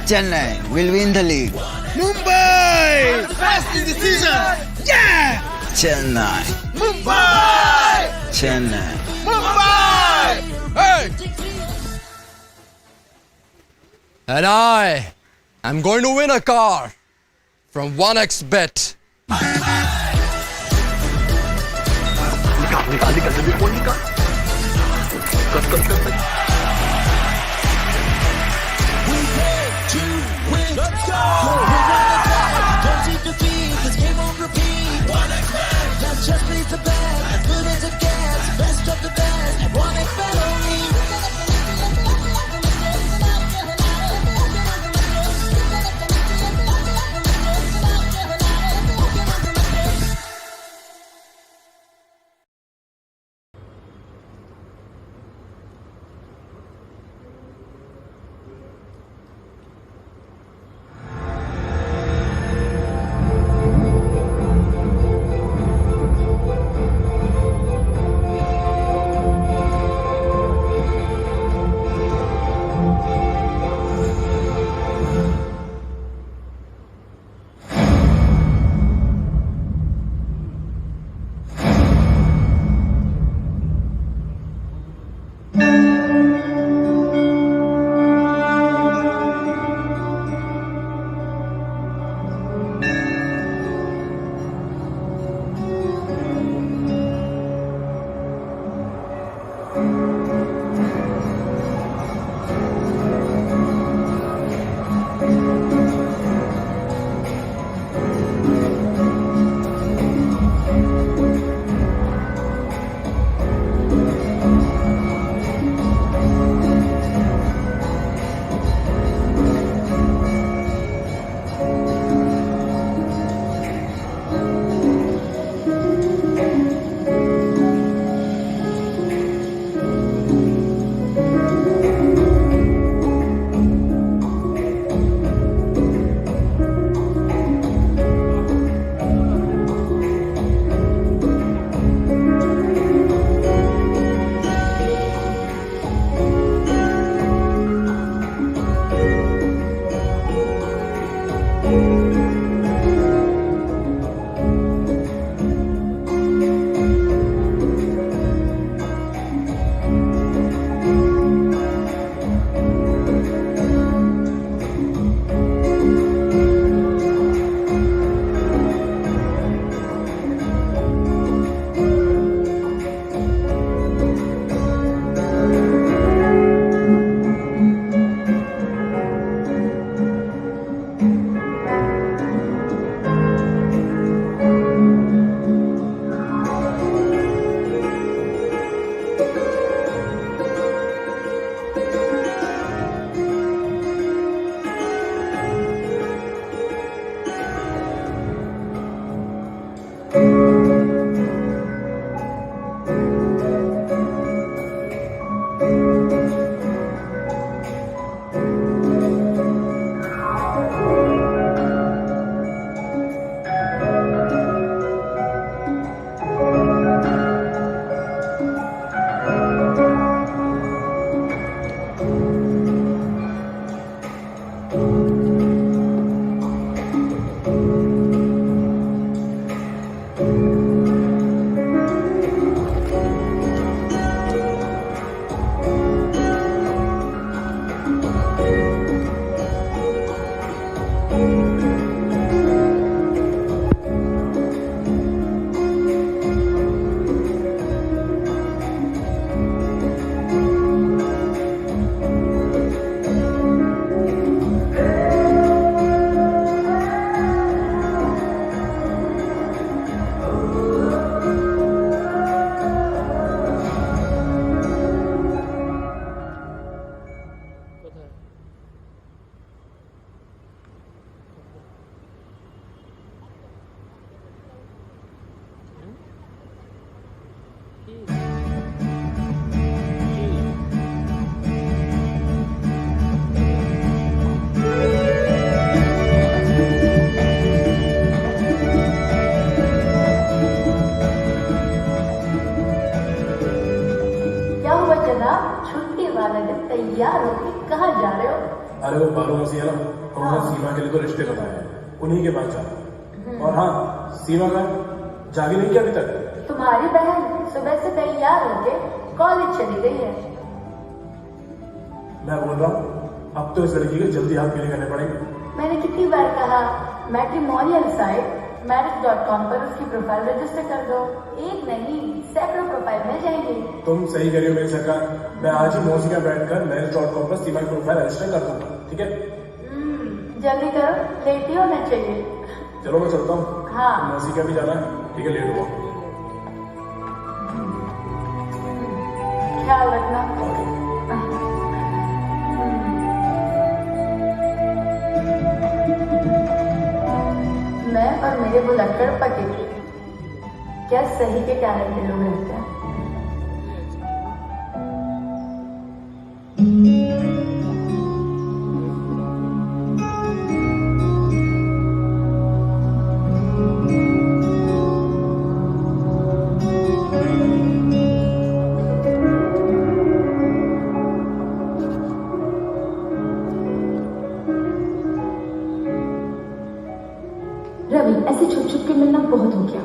Chennai will win the league. Mumbai! Best in the season! Yeah! Chennai. Mumbai! Chennai. Mumbai! Hey! And I am going to win a car from 1xBet. Let's go! Don't seem to feed this game on repeat. 1xBet. Let's just place the bet. As good as it gets. Best of the best. 1xBet only. छुट्टी वाले दिन तैयार होके कहाँ जा रहे हो? अरे वो बालू मसीह है ना, उन्होंने सीमा के लिए तो रिश्ते बताए हैं, उन्हीं के पास जाना। और हाँ, सीमा का जागी नहीं क्या अभी तक? तुम्हारी बहन सुबह से तैयार होके कॉलेज चली गई है। मैं बोल रहा हूँ अब तो इस लड़की के जल्दी हाथ पीले करने पड़ेंगे। मैंने कितनी बार कहा, मैट्रिमोनियल साइट marriage.com पर उसकी प्रोफाइल रजिस्टर कर दो। एक नहीं, सैकड़ों प्रोफाइल मिल जाएंगे। तुम सही करियो मेरी सरकार, मैं आज ही मौसी का बैठकर marriage.com पर सीमा की प्रोफाइल रजिस्टर कर दूंगा, ठीक है? जल्दी करो, लेट ही होना चाहिए। चलो मैं चलता हूँ। हाँ। मौसी का भी जाना है, ठीक है? लेट हुआ। ख्याल रखना। मैं और मेरे बुलक्कड़ पति क्या सही के कारण के लोग रहते हैं। रवि, ऐसे छुप छुप के मिलना बहुत हो गया।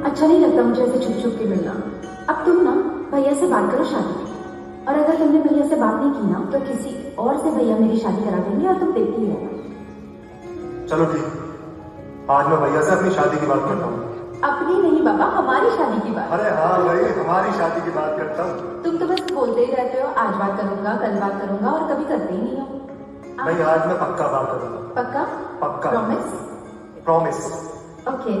अच्छा नहीं लगता मुझे ऐसे छुप छुप के मिलना। अब तुम ना भैया से बात करो शादी की, और अगर तुमने भैया से बात नहीं की ना तो किसी और से भैया मेरी शादी करा देंगे और तुम देखती ही रहना। चलो ठीक, आज मैं भैया से अपनी शादी की बात करता हूँ। अपनी नहीं बाबा, हमारी शादी की बात। अरे हाँ भाई, हमारी शादी की बात करता हूँ। तुम तो बस बोलते ही रहते हो, आज बात करूंगा, कल बात करूंगा, और कभी करते ही नहीं हो। भाई आज मैं पक्का बात करूंगा। पक्का? पक्का। प्रॉमिस? प्रॉमिस। ओके।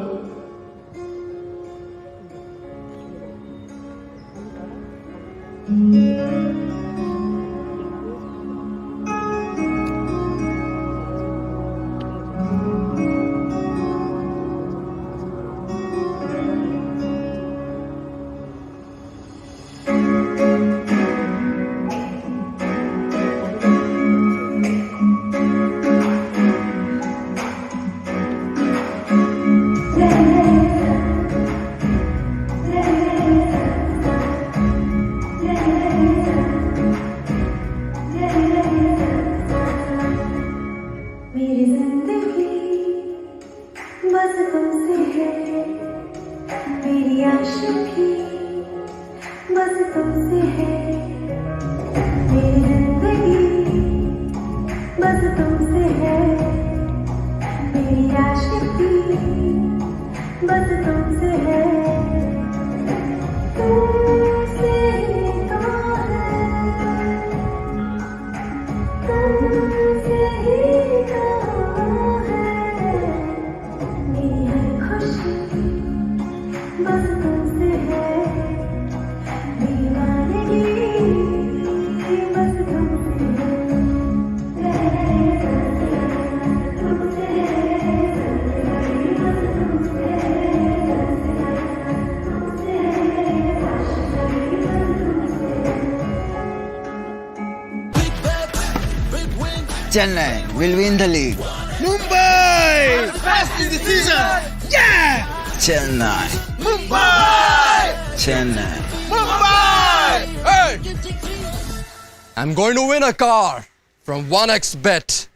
मेरी जिंदगी बस तुमसे है, मेरी आशिकी बस तुमसे है। मेरी जिंदगी बस तुमसे है, मेरी आशिकी बस तुमसे है। तुमसे ही तो है, तुमसे ही तो है, मेरी हर खुशी बस तुमसे है, दीवानगी बस तुमसे Chennai will win the league. Mumbai! Best in the season! Yeah! Chennai. Mumbai! Chennai. Mumbai! Hey! I'm going to win a car from 1xBet.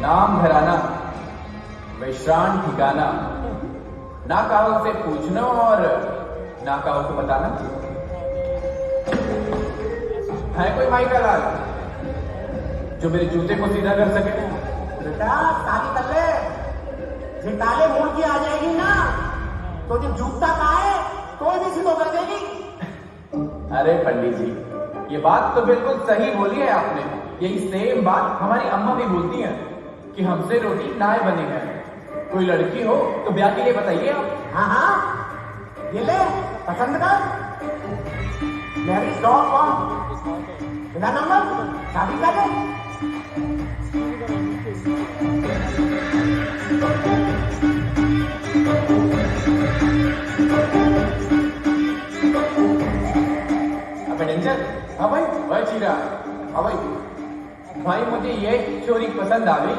नाम घराना, विश्राम ठिकाना, ना कहो से पूछना और ना कहो को बताना। है कोई माई का लाल जो मेरे जूते को सीधा कर सके? बेटा शादी कर ले, झिटाले मोड़ की आ जाएगी ना तो जब जूता पाए कोई भी सीधो कर देगी। अरे पंडित जी, ये बात तो बिल्कुल सही बोली है आपने। यही सेम बात हमारी अम्मा भी बोलती हैं कि हमसे रोटी नाय बनी है। कोई लड़की हो तो ब्याह के लिए बताइए आप। हाँ हाँ, ये ले पसंद कर, marriage.com, बिना नंबर शादी कर ले। अबे डेंजर, हाँ भाई, भाई चीरा, हाँ भाई, भाई मुझे ये चोरी पसंद आ गई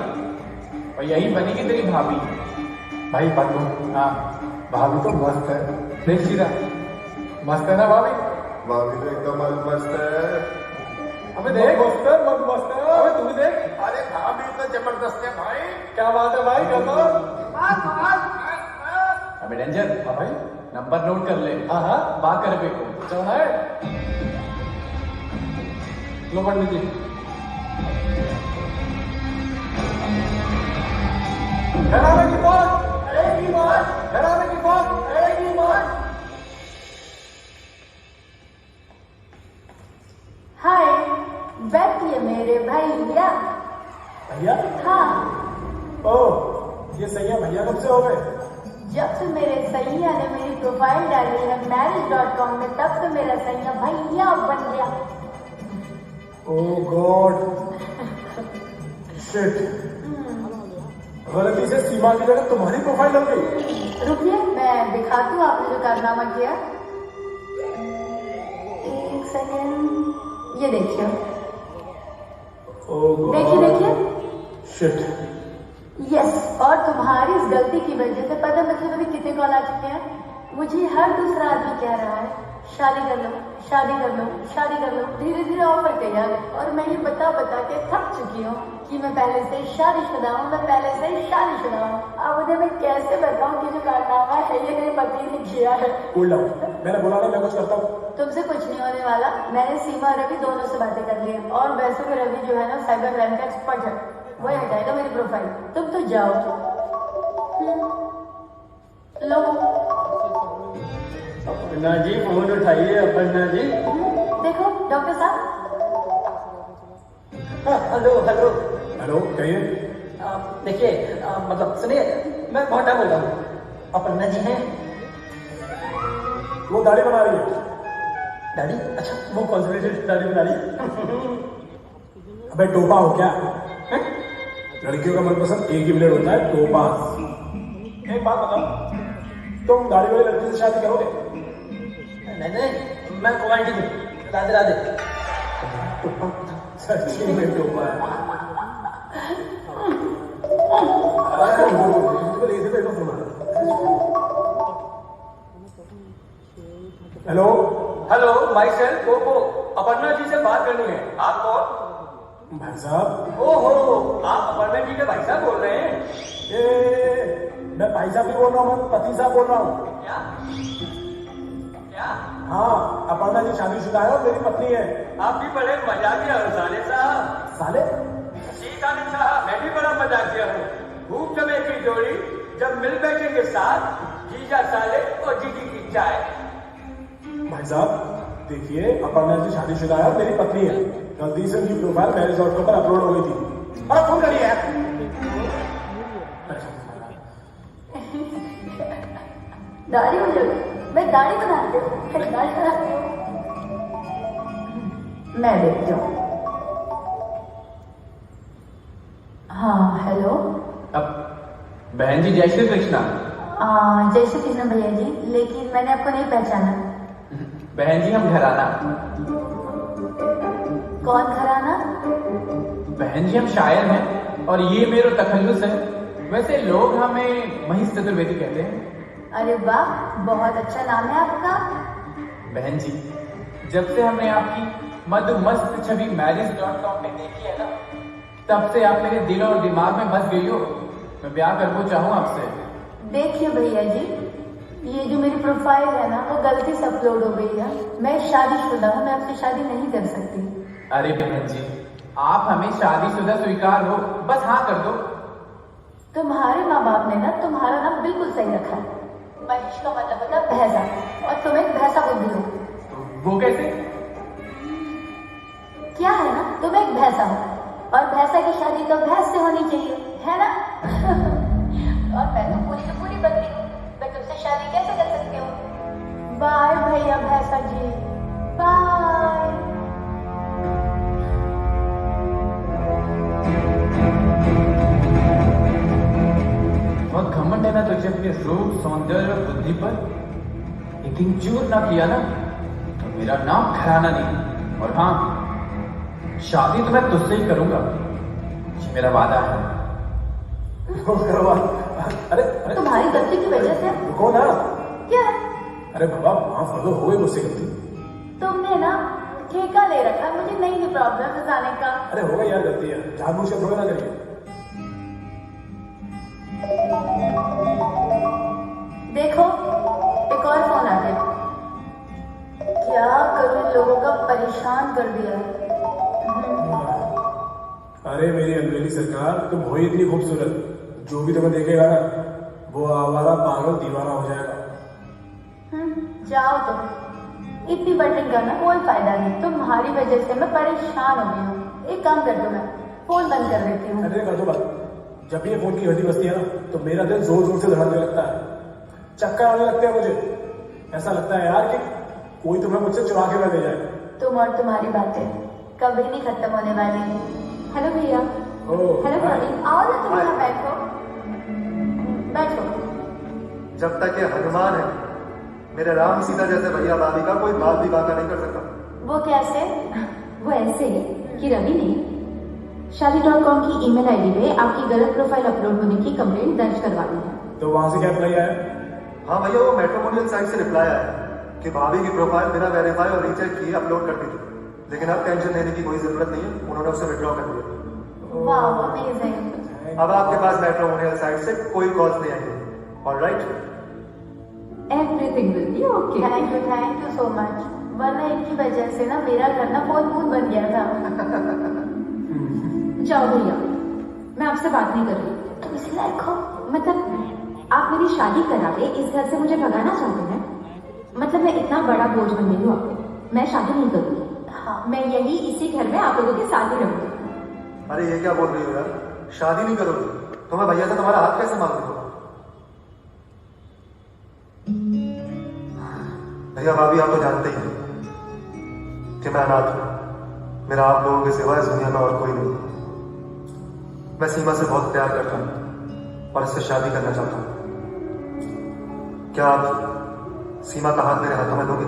और यही बनेगी तेरी भाभी। भाई बात हाँ, भाभी तो मस्त है। देख चीरा, मस्त है ना भाभी? भाभी तो एकदम मस्त है। अबे देख, मस्त है, मस्त है। अबे तू भी देख। अरे भाभी तो जबरदस्त है भाई। क्या बात है भाई, कसम। बस अबे डेंजर, हाँ भाई, नंबर नोट कर ले। हाँ हाँ, बात कर पे को चल है। लो पंडित जी। घराने की बात, घराने की बात। हाय, बैठिए मेरे भैया। भैया? हाँ, ओह, ये सही है भैया, कब से हो गए? जब से मेरे सैया ने मेरी प्रोफाइल डाली है marriage.com में, तब से मेरा सैया भैया बन गया। ओह गॉड, शिट, गलती से सीमा की जगह तुम्हारी प्रोफाइल लग गई। रुकिए, मैं दिखाती हूँ आपने जो कारनामा किया। एक सेकेंड, ये देखिए, ओह गॉड, देखिए, शिट। यस, और तुम्हारी इस गलती की वजह से पता मतलब अभी कितने कॉल आ चुके हैं। मुझे हर दूसरा आदमी कह रहा है शादी कर लो, शादी कर लो, शादी कर लो। धीरे धीरे ऑफर तैयार है और मैं ये बता के थक चुकी हूँ कि मैं पहले से शादीशुदा हूँ, मैं पहले से शादीशुदा हूँ। अब उन्हें मैं कैसे बताऊँ कि जो कारनामा है ये मेरे पति ने किया है। कूल डाउन, मैंने बोला ना मैं कुछ करता हूँ। तुमसे कुछ नहीं होने वाला। मैंने सीमा और रवि दोनों से बातें कर ली है और वैसे भी रवि जो है ना साइबर क्राइम का एक्सपर्ट है, वही हटाएगा मेरी प्रोफाइल। तुम तो जाओ। लो अपना जी, फोन उठाइए अपना जी। देखो डॉक्टर साहब। हेलो हेलो हेलो, कहिए। देखिए, मतलब सुनिए, मैं मोटा बोल रहा हूँ। अपर्णा जी हैं? वो दाढ़ी बना रही है। दाढ़ी? अच्छा, वो कॉन्सेंट्रेटेड दाढ़ी बना रही है। अबे टोपा हो क्या? लड़कियों का मनपसंद एक ही ब्लेड होता है, टोपा। एक बात बताओ, तुम दाढ़ी वाली लड़की से शादी करोगे? नहीं, मैं क्वालिटी हूँ। राधे राधे। सच्ची में टोपा है। Hello hello, myself Coco, Aparna ji से बात करनी है। आप कौन? भाई साहब। ओहो, आप अपर्णा जी के भाई साहब बोल रहे हैं? मैं भाई साहब भी बोल रहा हूँ, मैं पति साहब बोल रहा हूँ। क्या क्या? हाँ, अपर्णा जी शादीशुदा है और मेरी पत्नी है। आप भी बड़े मजाकिया हो साले साहब। साले? जी साले साहब, मैं भी बड़ा मजाकिया हूँ। भूख समय की जोड़ी जब मिल बैठेंगे साथ, जीजा साले और जीजी की चाय। भाई साहब देखिए, अपर्णा जी शादीशुदा है और मेरी पत्नी है। गलती से उनकी प्रोफाइल marriage.com पर अपलोड हो गई थी। और फोन करिए यार। दाढ़ी हो जाएगी, मैं दाढ़ी बनाती हूँ, दाढ़ी बनाती हूँ। मैं देखती हूँ। हाँ हेलो। अब बहन जी जय श्री कृष्णा। जय श्री कृष्ण भैया जी, लेकिन मैंने आपको नहीं पहचाना। बहन जी हम घराना। कौन घराना? बहन जी हम शायर हैं और ये मेरा तखल्लुस है। वैसे लोग हमें महेश चतुर्वेदी कहते हैं। अरे वाह, बहुत अच्छा नाम है आपका। बहन जी, जब से हमने आपकी मधुमस्त छवि marriage.com पे देखी है ना, तब से आप मेरे दिल और दिमाग में बस गई हो। मैं ब्याह करना चाहूँ आपसे। देखिए भैया जी, ये जो मेरी प्रोफाइल है ना, वो गलती से अपलोड हो गई है। मैं शादीशुदा हूँ, मैं आपसे शादी नहीं कर सकती। अरे बहन जी, आप हमें शादीशुदा स्वीकार हो, बस हाँ कर दो। तुम्हारे माँ बाप ने ना तुम्हारा नाम बिल्कुल सही रखा है। महेश का मतलब होता है भैंसा, और तुम एक भैंसा बुद्धि हो। वो कैसे? क्या है ना, तुम एक भैंसा हो, और भैंसा की शादी तो भैंस से होनी चाहिए, है ना? और मैं तो पूरी बंदी हूँ, मैं तुमसे शादी कैसे कर सकती हूँ? बाय भैया भैंसा जी, बाय। बहुत घमंड है ना तुझे अपने रूप, सौंदर्य और बुद्धि पर, लेकिन चूर ना किया ना तो मेरा नाम घराना नहीं। और हाँ, शादी तो मैं तुझसे ही करूंगा, ये मेरा वादा है। अरे अरे तुम्हारी गलती की वजह से। रुको ना। क्या? अरे बाबा, माफ कर दो, हो गई मुझसे गलती। तुमने ना ठेका ले रखा मुझे नई नई प्रॉब्लम फंसाने का। अरे हो गई यार, गलती है, जानबूझ के थोड़ी ना करिए। देखो, एक और फोन आ गया। क्या करूं, इन लोगों का परेशान कर दिया। अरे मेरी अलवेली सरकार, तुम हो ही इतनी खूबसूरत, जो भी तुम्हें देखेगा ना वो आवारा पागल दीवाना हो जाएगा। जाओ तुम, इतनी बटरिंग करना कोई फायदा नहीं। तुम्हारी वजह से मैं परेशान हो गई हूँ। एक काम कर दो, मैं फोन बंद कर देती हूँ। अरे कर दो बात। जब भी ये फोन की घड़ी बजती है ना तो मेरा दिल जोर जोर से धड़कने लगता है, चक्कर आने लगते हैं मुझे। ऐसा लगता है यार कि कोई तुम्हें मुझसे चुरा के ना ले जाए। तुम और तुम्हारी बातें कभी नहीं खत्म होने वाली। हेलो भैया। हेलो भाभी, आओ ना तुम यहाँ बैठो। बैठो। जब तक ये हनुमान है, मेरे राम सीता जैसे भैया भाभी का कोई बाल भी बाका नहीं कर सकता। वो कैसे? वो ऐसे कि रवि ने शादी.com की ईमेल आईडी पे आपकी गलत प्रोफाइल अपलोड होने की कंप्लेंट दर्ज करवा दी है। तो वहां से क्या रिप्लाई आया? हाँ भैया, वो मैट्रिमोनियल साइट से रिप्लाई आया कि भाभी की प्रोफाइल बिना वेरीफाई और रीचेक किए अपलोड कर दी थी, लेकिन अब टेंशन लेने की कोई जरूरत नहीं है, उन्होंने उसे विड्रॉ कर दिया। वाह, अमेजिंग। अब आपके पास मैट्रिमोनियल साइट से कोई कॉल्स नहीं आएंगे। Alright, everything will be okay. Thank you so much. वरना इनकी वजह से ना मेरा घर ना बहुत भूत बन गया था। जाओ भैया, मैं आपसे बात नहीं कर रही। तुम इसी लायक हो? मतलब आप मेरी शादी करा के इस घर से मुझे भगाना चाहते हैं? मतलब मैं इतना बड़ा बोझ बन गई हूँ आपको। मैं शादी नहीं करूंगी। हाँ, मैं यही इसी घर में आप लोगों के साथ ही रहूंगी। अरे ये क्या बोल रही हो यार, शादी नहीं करोगी तो मैं भैया से तुम्हारा हाथ कैसे मांग लूंगा? भैया भाभी, आप तो जानते ही हैं कि मैं अनाथ हूं। मेरा आप लोगों के सिवा इस दुनिया में और कोई नहीं। मैं सीमा से बहुत प्यार करता हूं और इससे शादी करना चाहता हूं। क्या आप सीमा का हाथ मेरे हाथों में दोगे?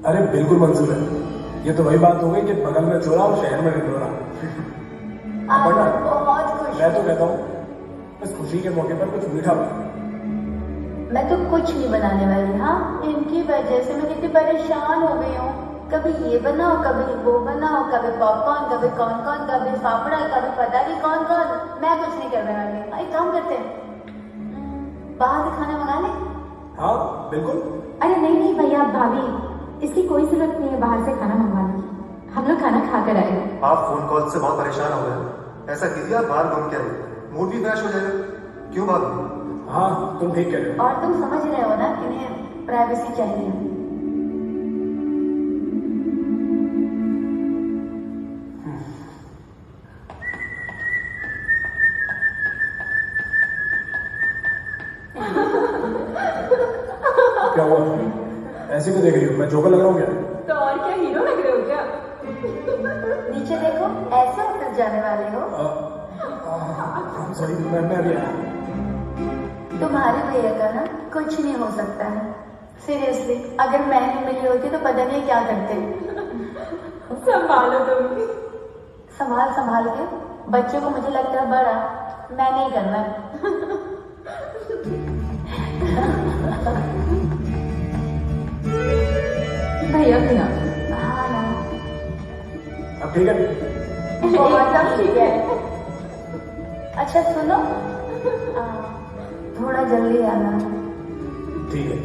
अरे बिल्कुल मंजूर है। ये तो वही बात हो गई कि बगल में चोरा और शहर में ढिंढोरा। बहुत खुश। मैं तो कहता हूँ इस खुशी के मौके पर कुछ मीठा बना। मैं तो कुछ नहीं बनाने वाली। हाँ, इनकी वजह से मैं कितनी परेशान हो गई हूँ। कभी ये बनाओ, कभी वो बनाओ, कभी पॉपकॉर्न, कभी कौन, कभी फाफड़ा, कभी पता नहीं कौन। मैं कुछ नहीं करने वाली। एक काम करते हैं, बाहर से खाना मंगा ले। हाँ बिल्कुल। अरे नहीं भैया भाभी, इसकी कोई जरूरत नहीं है बाहर से खाना मंगवाने की। हम लोग खाना खा कर आए। आप फोन कॉल से बहुत परेशान हो गए, ऐसा कीजिए आप बाहर घूम के आइए, मूड भी फ्रेश हो जाएगा। क्यों भाभी? हाँ तुम ठीक कह रहे हो। और तुम समझ रहे हो ना, इन्हें प्राइवेसी चाहिए। क्या हुआ, ऐसे क्यों देख रही हो? मैं जोकर लग रहा हूँ क्या? तो और क्या, हीरो लग रहे हो क्या? नीचे देखो, ऐसे उतर जाने वाले हो। सॉरी, मैं अभी आया। तुम्हारे भैया का ना कुछ नहीं हो सकता है। सीरियसली, अगर मैं नहीं मिली होती तो पता नहीं क्या करते। संभालो तुम। संभाल के बच्चे को मुझे लगता है बड़ा, मैं नहीं करना। भैया भी ना। हाँ ना। अब ठीक है। एकदम ठीक है। अच्छा सुनो, थोड़ा जल्दी आना। ठीक है।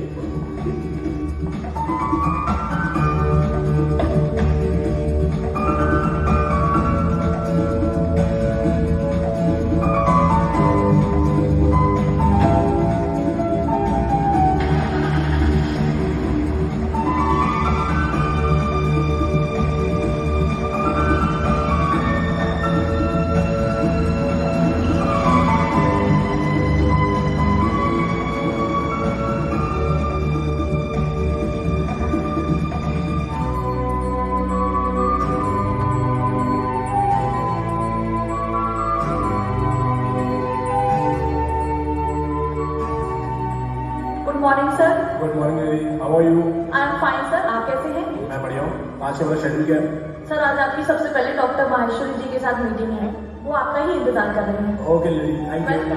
Morning sir. गुड मॉर्निंग दीदी, how are you? I am fine sir, आप कैसे हैं? मैं बढ़िया हूँ। आज का मेरा शेड्यूल क्या है? सर आज आपकी सबसे पहले डॉक्टर माहेश्वरी जी के साथ मीटिंग है, वो आपका ही इंतजार कर रहे हैं। ओके दीदी, thank you.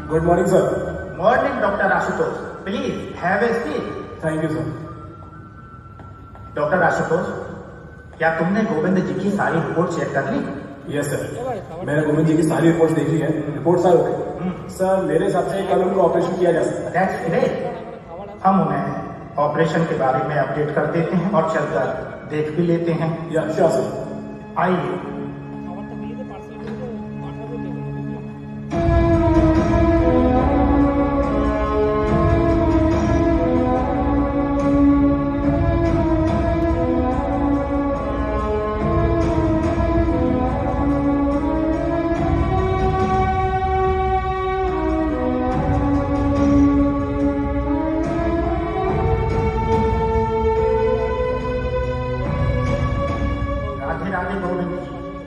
Good morning sir. Morning doctor Ashutosh, please have a seat. Thank you sir. Doctor Ashutosh, क्या तुमने गोविंद जी की सारी रिपोर्ट चेक कर ली? यस सर, मैंने गोविंद जी की सारी रिपोर्ट्स देख ली है। रिपोर्ट्स आए ओके सर। मेरे हिसाब से कल उनको ऑपरेशन किया जा सकता है। That's great. हम उन्हें ऑपरेशन के बारे में अपडेट कर देते हैं और चलकर देख भी लेते हैं। या श्योर सर। आइए।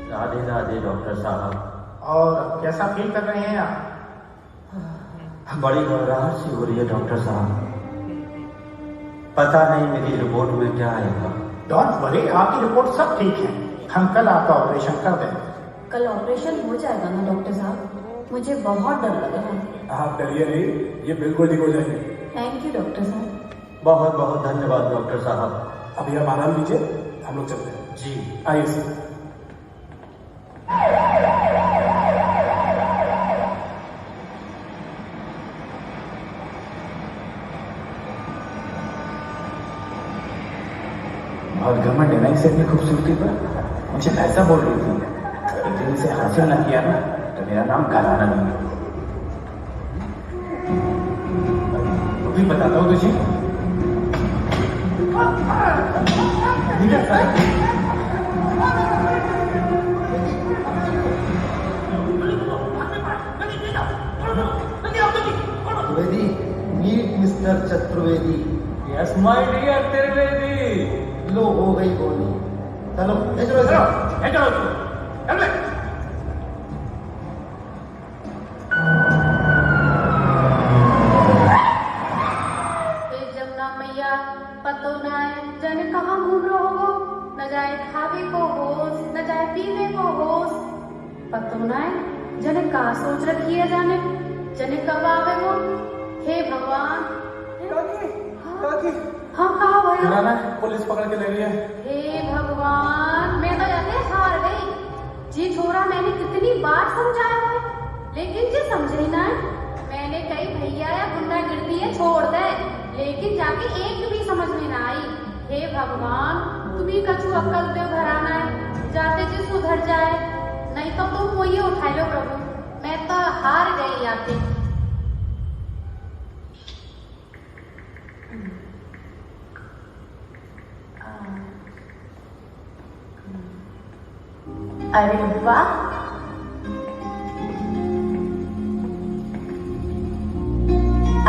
राधे राधे डॉक्टर साहब। और कैसा फील कर रहे हैं आप? बड़ी घबराहट सी हो रही है डॉक्टर साहब, पता नहीं मेरी रिपोर्ट में क्या आएगा। डोंट वरी, आपकी रिपोर्ट सब ठीक है। हम कल आपका ऑपरेशन कर देंगे। कल ऑपरेशन हो जाएगा ना डॉक्टर साहब? मुझे बहुत डर लग रहा है। आप डरिए नहीं, ये बिल्कुल ठीक हो जाएंगे। थैंक यू डॉक्टर साहब। बहुत बहुत धन्यवाद डॉक्टर साहब। अभी आप आराम लीजिए, हम लोग चलते हैं। जी आइए सर। बहुत घमंड है ना इसे अपनी खूबसूरती पर। मुझे ऐसा बोल रही थी, एक दिन इसे हासिल न किया ना तो मेरा नाम गालाना नहीं है। भी बताता हूँ तुझे। Chaturvedi, meet mister Chaturvedi. Yes my dear Trivedi. लो हो गई गोली। चलो चलो जमुना मैया पतो न आए जाने कहाँ घूम रहो हो, न जाए खावे को होश न जाए पीने को होश। पतो न आए जाने कहाँ सोच रखी है जाने कब आवे वो। हे भगवान। हाँ कहा भैया? पुलिस पकड़ के ले रही है। हे भगवान, मैं तो जाते हार गई। जी छोरा मैंने कितनी बार समझाया है, लेकिन जी समझे ही ना है। मैंने कही भैया या गुंडागिर्दी है छोड़ दे, लेकिन जाके एक भी समझ में ना आई। हे भगवान, तुम्ही कछु अक्कल दे घर आना है, जाते जी सुधर जाए, नहीं तो तुम वही उठा लो प्रभु। मैं तो हार गई आके। अरे वाह,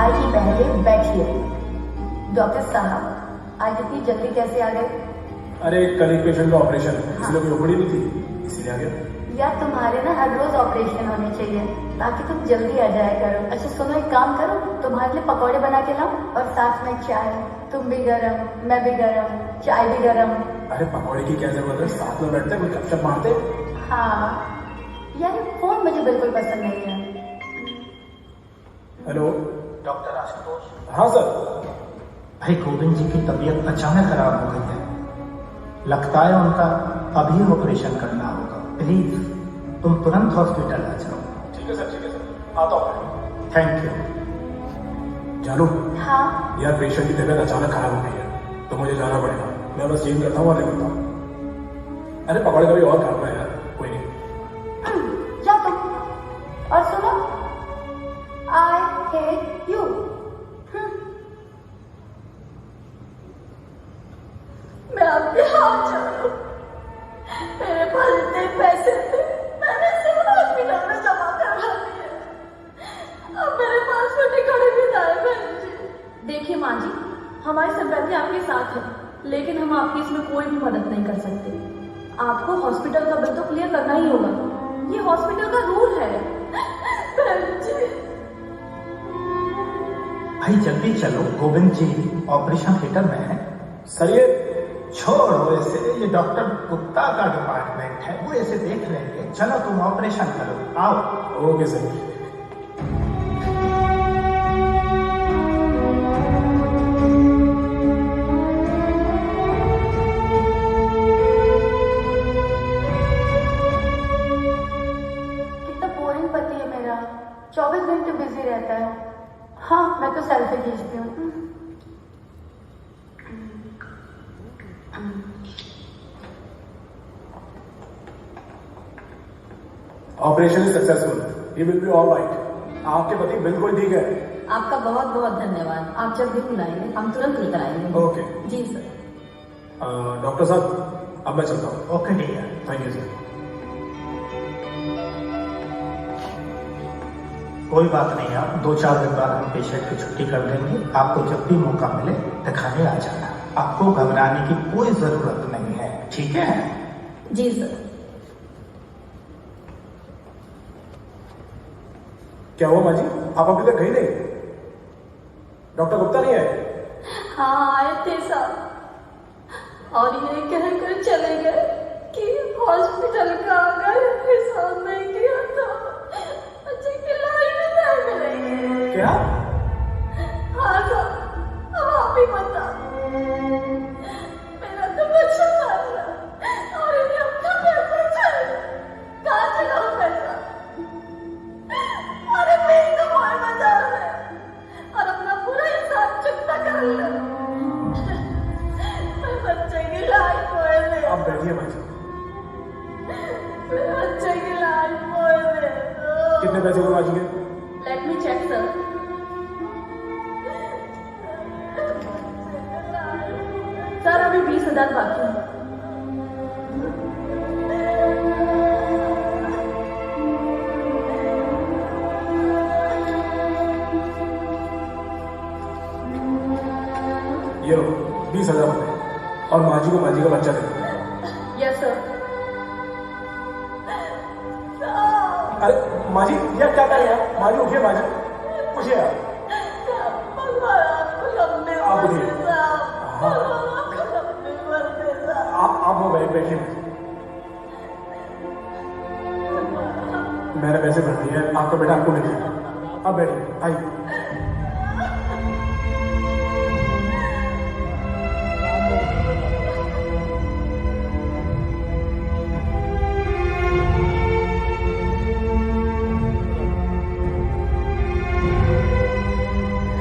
आइए पहले बैठिए। डॉक्टर साहब आज इतनी जल्दी कैसे आ गए? अरे कल एक पेशेंट का ऑपरेशन है, इसलिए कोई ओपीडी नहीं थी, इसलिए आ गया। यार तुम्हारे ना हर रोज ऑपरेशन होने चाहिए ताकि तुम जल्दी आ जाया करो। अच्छा सुनो, एक काम करो, तुम्हारे लिए पकौड़े बना के लाओ और साथ में चाय। तुम भी गरम, मैं भी गरम, चाय भी गरम। अरे पकौड़े की क्या जरूरत है, साथ में बैठते कोई गपशप मारते। हाँ यार, फोन मुझे बिल्कुल पसंद नहीं है। Hello doctor Ashutosh. हाँ सर। भाई गोविंद जी की तबीयत अचानक खराब हो गई है। लगता है उनका अभी ऑपरेशन करना होगा। प्लीज तुम तुरंत हॉस्पिटल आ जाओ। ठीक है सर, आता हूँ। Thank you. जानू, हाँ यार पेशेंट की तबीयत अचानक खराब हो गई है तो मुझे जाना पड़ेगा। मैं बस चेंज करता हूँ और निकलता हूँ। अरे पकड़ कभी और करना है यार, कोई नहीं। जाओ तुम। और सुनो, आई हेट यू। मैं आपके हाथ जोड़ू, मेरे पास इतने पैसे थे, मैंने सिर्फ हॉस्पिटल में जमा करवा दिए। अब मेरे पास वो टिकट भी था। बहन जी देखिए माँ जी, हमारी सिम्पैथी आपके साथ है, लेकिन हम आपकी इसमें कोई भी मदद नहीं कर सकते। आपको हॉस्पिटल का बिल तो क्लियर करना ही होगा, ये हॉस्पिटल का रूल है। बहन जी भाई जल्दी चलो, गोविंद जी ऑपरेशन थिएटर में है। सर ये छोड़ो इसे, ये डॉक्टर गुप्ता का डिपार्टमेंट है, वो इसे देख लेंगे। चलो तुम ऑपरेशन करो, आओ। Okay sir. कितना बोरिंग पति है मेरा, 24 घंटे बिजी रहता है। हाँ मैं तो सेल्फी खींचती हूँ। Operation is successful, he will be all right. आपके पति बिल्कुल ठीक है। आपका बहुत बहुत धन्यवाद। आप जब भी बुलाएंगे हम तुरंत लेकर आएंगे। ओके जी सर। डॉक्टर साहब अब मैं चलता हूँ। Okay dear. Thank you sir. कोई बात नहीं यार, 2-4 दिन बाद हम पेशेंट की छुट्टी कर देंगे। आपको जब भी मौका मिले दिखाने आ जाना। आपको घबराने की कोई जरूरत नहीं है, ठीक है? जी सर। क्या हुआ माँ जी, आप अभी तक गई नहीं? डॉक्टर गुप्ता नहीं आए? हाँ आए थे साहब, और ये कहकर चले गए कि हॉस्पिटल का अगर हिसाब नहीं किया तो बच्चे की लाइफ में नहीं मिलेंगे। क्या? हाँ साहब, अब आप ही बता। मेरा तो बच्चा मर रहा और इन्हें अपना पैसा चाहिए। कहाँ से लाऊं पैसा? अरे मेरी तो मोर बाजार है और अपना पूरा हिसाब चुकता कर लो। मैं बच्चे की लाइफ मोड़ दे। आप बैठिए माँ जी। मैं बच्चे की लाइफ मोड़ दे। कितने पैसे हुए माँ जी के? Let me check sir. Sir अभी 20,000 बाकी है। ये लो 20,000 रुपए और माँ जी को माँ जी का बच्चा दे दो। Yes sir. अरे माँ जी ये क्या कर रहे हैं? माँ जी उठिए, माँ जी उठिए आप। आप उठिए। हाँ आप वो बैठिए। मैंने पैसे भर दिए हैं, आपका बेटा आपको मिल जाएगा। आप बैठिए, आइए।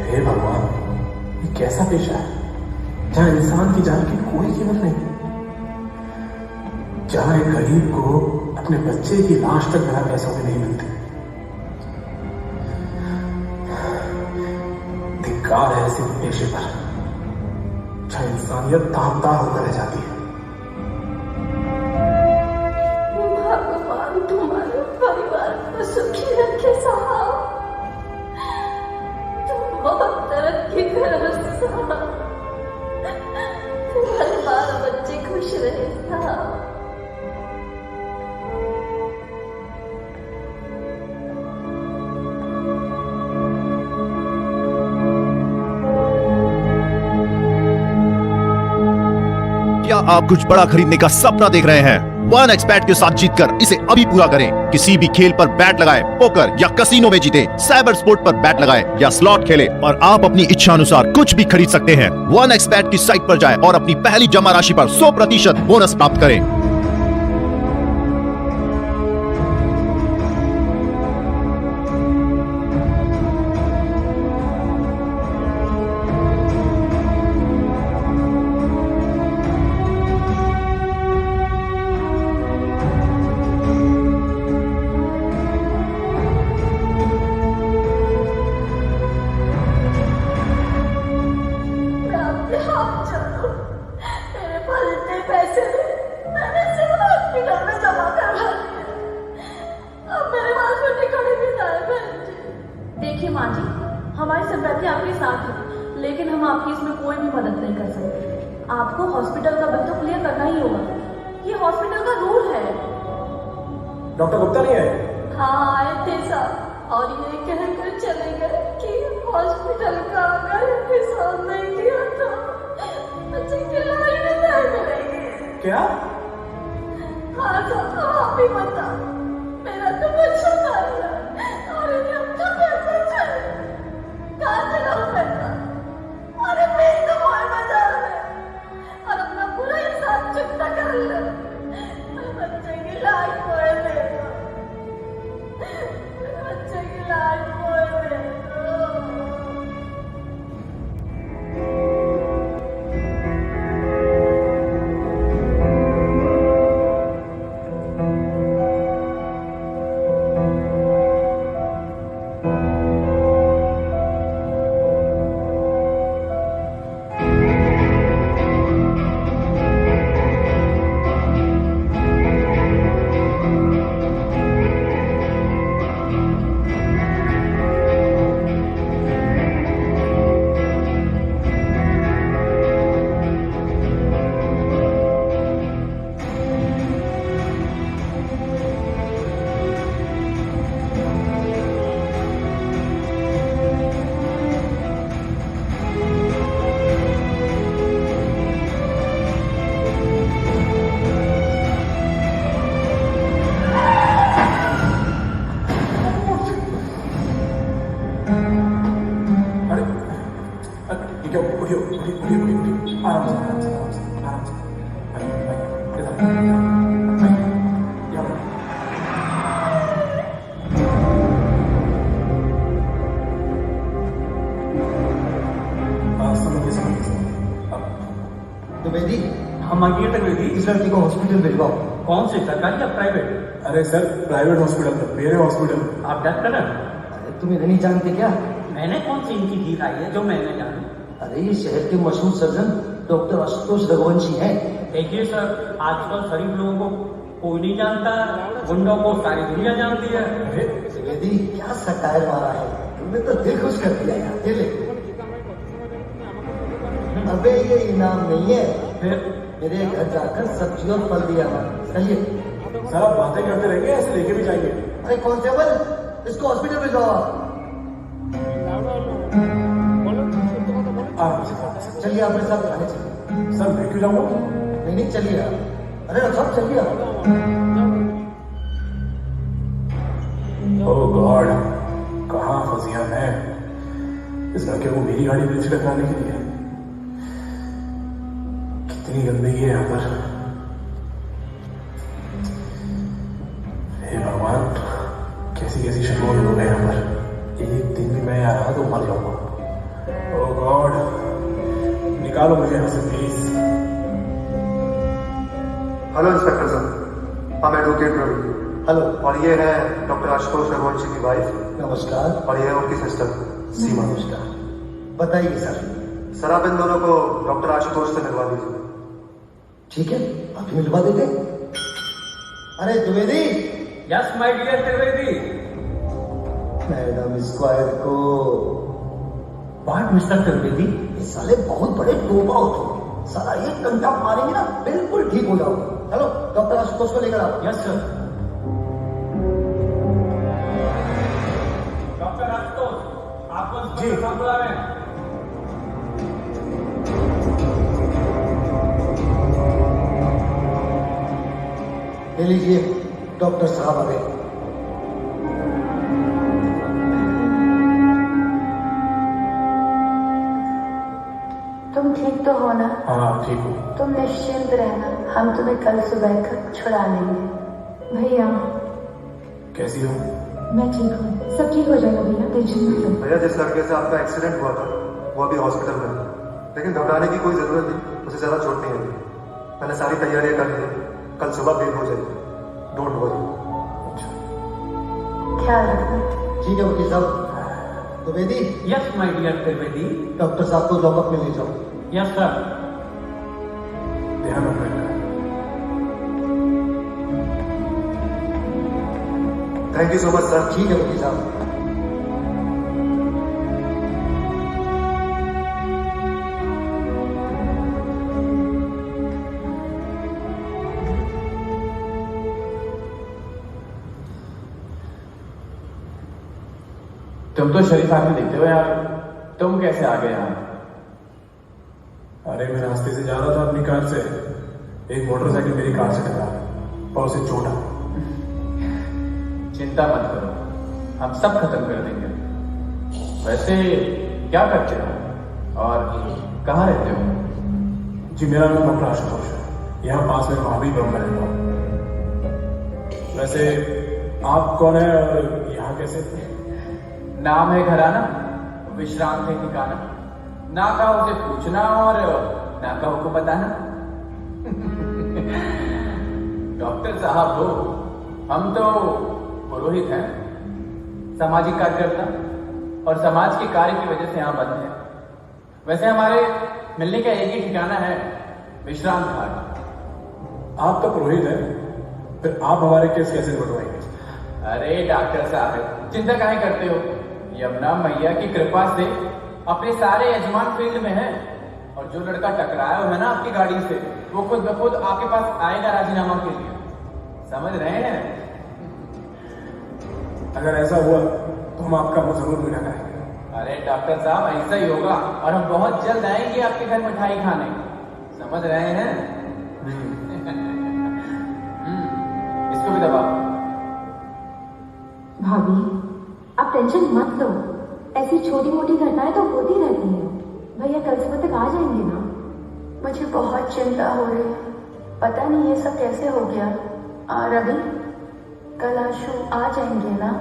हे भगवान, ये कैसा पेशा है जहां इंसान की जान की कोई कीमत नहीं, जहां एक गरीब को अपने बच्चे की लाश तक बिना पैसों में नहीं मिलती। धिक्कार है ऐसे पेशे पर जहां इंसानियत तार-तार होकर रह जाती है। भगवान तुम्हारे परिवार को सुखी रखे साहब। तुम बहुत तरक्की करो साहब, तुम्हारे बाल बच्चे खुश रहे साहब। क्या आप कुछ बड़ा खरीदने का सपना देख रहे हैं? 1xBet के साथ जीतकर इसे अभी पूरा करें। किसी भी खेल पर बैट लगाए, पोकर या कसिनो में जीते, साइबर स्पोर्ट पर बैट लगाए या स्लॉट खेले और आप अपनी इच्छा अनुसार कुछ भी खरीद सकते हैं। 1xBet की साइट पर जाएं और अपनी पहली जमा राशि पर 100% बोनस प्राप्त करें। मेरे पास इतने पैसे थे, मैंने सिर्फ हॉस्पिटल में जमा करवा दिए। अब मेरे पास कोई टिकट ही नहीं है बहन जी। देखिए माँ जी, हमारी सिंपैथी आपके साथ है, लेकिन हम आपकी इसमें कोई भी मदद नहीं कर सकते। आपको हॉस्पिटल का बिल तो क्लियर करना ही होगा, ये हॉस्पिटल का रूल है। डॉक्टर गुप्ता नहीं है? हाँ आए थे साहब, और ये कहकर चले गए कि हॉस्पिटल का अगर हिसाब नहीं दिया तो बच्चे की लाइफ में नहीं मिलेगी। क्या? हाँ साहब, आप ही बता, मेरा तो बच्चा था और इन्हें अब तो पैसा चाहिए। कहाँ से लाऊं पैसा? अरे मैं तो मोए बाजार में और अपना पूरा हिसाब चुकता कर ले। बच्चे की लाइफ मोए दे दो, बच्चे की लाइफ मोए दे दो। द्विवेदी, हम आगे द्विवेदी, इस लड़की को हॉस्पिटल भिजवाओ। कौन से, सरकारी या प्राइवेट? अरे सर, प्राइवेट हॉस्पिटल, मेरे हॉस्पिटल। आप डॉक्टर हैं? अरे तुम इन्हें नहीं जानते क्या? मैंने कौन सी इनकी गीत आई है जो मैंने जानी? अरे ये शहर के मशहूर सर्जन डॉक्टर आशुतोष रघुवंशी हैं। देखिए सर, आजकल शरीफ लोगों को कोई नहीं जानता, गुंडों को सारी दुनिया जानती है। द्विवेदी, क्या सटायर मारा है तुमने, तो दिल खुश कर दिया यार। ये ले। अबे ये इनाम नहीं है, मेरे घर जाकर सब्जी और फल दिया है। चलिए सर, आप बातें करते रहेंगे, ऐसे लेके भी जाएंगे। अरे कांस्टेबल, इसको हॉस्पिटल में जाओ। चलिए आप मेरे साथ खाने चलिए। सर मैं क्यों जाऊंगा? नहीं नहीं चलिए आप। अरे सब चलिए आप। ओह गॉड, कहाँ फंसिया मैं इस लड़के को मेरी गाड़ी में टकराने के लिए। कितनी गंदगी है यहाँ पर। हे भगवान, कैसी कैसी शक्लों में लोग हैं यहाँ पर। एक दिन भी मैं यहाँ रहा तो मर जाऊंगा। ओह गॉड, निकालो मुझे यहाँ से प्लीज। हेलो इंस्पेक्टर सर, हम एडवोकेट रवि। हेलो। और ये है डॉक्टर आशुतोष रघुवंशी की वाइफ। नमस्कार। और ये है उनकी सिस्टर सीमा। नमस्कार। बताइए सर। सर आप इन दोनों को डॉक्टर आशुतोष से मिलवा दीजिए। ठीक है, आप ही मिलवा देते। अरे Dwivedi. Yes my dear Dwivedi. Madam square को बात मिस्टर द्विवेदी, ये साले बहुत बड़े टोपा होते हैं। साला एक घंटा मारेंगे ना बिल्कुल ठीक हो जाओगे। चलो डॉक्टर आशुतोष को लेकर आओ। Yes sir. डॉक्टर आशुतोष, आपको जी बुला रहे हैं। ले लीजिए, डॉक्टर साहब आ गए। तुम ठीक तो हो ना? हाँ ठीक हूँ। तुम निश्चिंत रहना, हम तुम्हें कल सुबह तक छुड़ा लेंगे। भैया कैसी हो? मैं ठीक हूँ, सब ठीक हो जाएगा भैया, टेंशन मत लो। भैया जिस लड़के से आपका एक्सीडेंट हुआ था वो अभी हॉस्पिटल में है, लेकिन घबराने की कोई जरूरत नहीं, उसे ज्यादा चोट नहीं आई। मैंने सारी तैयारियां कर ली है, कल सुबह बेल हो जाएगी, डोंट वरी। ख्याल रखना। ठीक है वकील साहब। Dwivedi. Yes my dear Trivedi. Doctor साहब को लॉकअप में ले जाओ। Yes sir. ध्यान रखना। Thank you so much sir. ठीक है वकील साहब। तुम तो शरीफ आदमी दिखते हो यार, तुम कैसे आ गए यहाँ? अरे मैं रास्ते से जा रहा था अपनी कार से, एक मोटरसाइकिल मेरी कार से टकरा गई और उसे चोट आ गई। चिंता मत करो, हम सब खत्म कर देंगे। वैसे क्या करते हो और कहाँ रहते हो? जी मेरा नाम डॉक्टर आशुतोष है, यहाँ पास में महावीर में रहता हूँ। वैसे आप कौन है और यहाँ कैसे? नाम है घराना, विश्रांत है ठिकाना, ना कहो उसे पूछना और ना कहो को बताना। डॉक्टर साहब हो, हम तो पुरोहित हैं, सामाजिक कार्यकर्ता, और समाज के कार्य की वजह से यहाँ बंद है। वैसे हमारे मिलने का एक ही ठिकाना है, विश्रांत घाट। आप तो पुरोहित हैं, फिर आप हमारे केस कैसे निपटवाएंगे? अरे डॉक्टर साहब चिंता काहे करते हो, यमुना मैया की कृपा से अपने सारे यजमान फील्ड में हैं, और जो लड़का टकराया हुआ है ना आपकी गाड़ी से, वो खुद ब खुद आपके पास आएगा राजीनामा के लिए। समझ रहे हैं? अगर ऐसा हुआ तो हम आपका मुंह जरूर मिला करेंगे। अरे डॉक्टर साहब ऐसा ही होगा, और हम बहुत जल्द आएंगे आपके घर मिठाई खाने। समझ रहे हैं? इसको भी दबाओ। भाभी आप टेंशन मत लो, ऐसी छोटी मोटी घटनाएं तो होती रहती हैं। भैया कल सुबह तक आ जाएंगे ना? मुझे बहुत चिंता हो रही है, पता नहीं ये सब कैसे हो गया। और अभी कल आशु आ जाएंगे ना?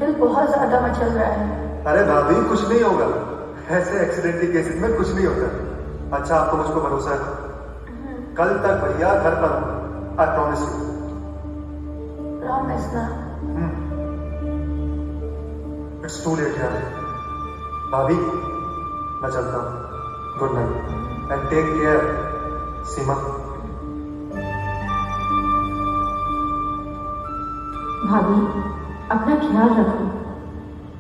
दिल बहुत ज्यादा मचल रहा है। अरे भाभी कुछ नहीं होगा, ऐसे एक्सीडेंट के केसेस में कुछ नहीं होता। अच्छा आपको मुझ पर भरोसा है? कल तक भैया घर पर हूँ, आई प्रॉमिस यू। प्रॉमिस ना? इट्स टू लेट यार। भाभी मैं चलता हूँ, good night and take care Seema. भाभी अपना ख्याल रखो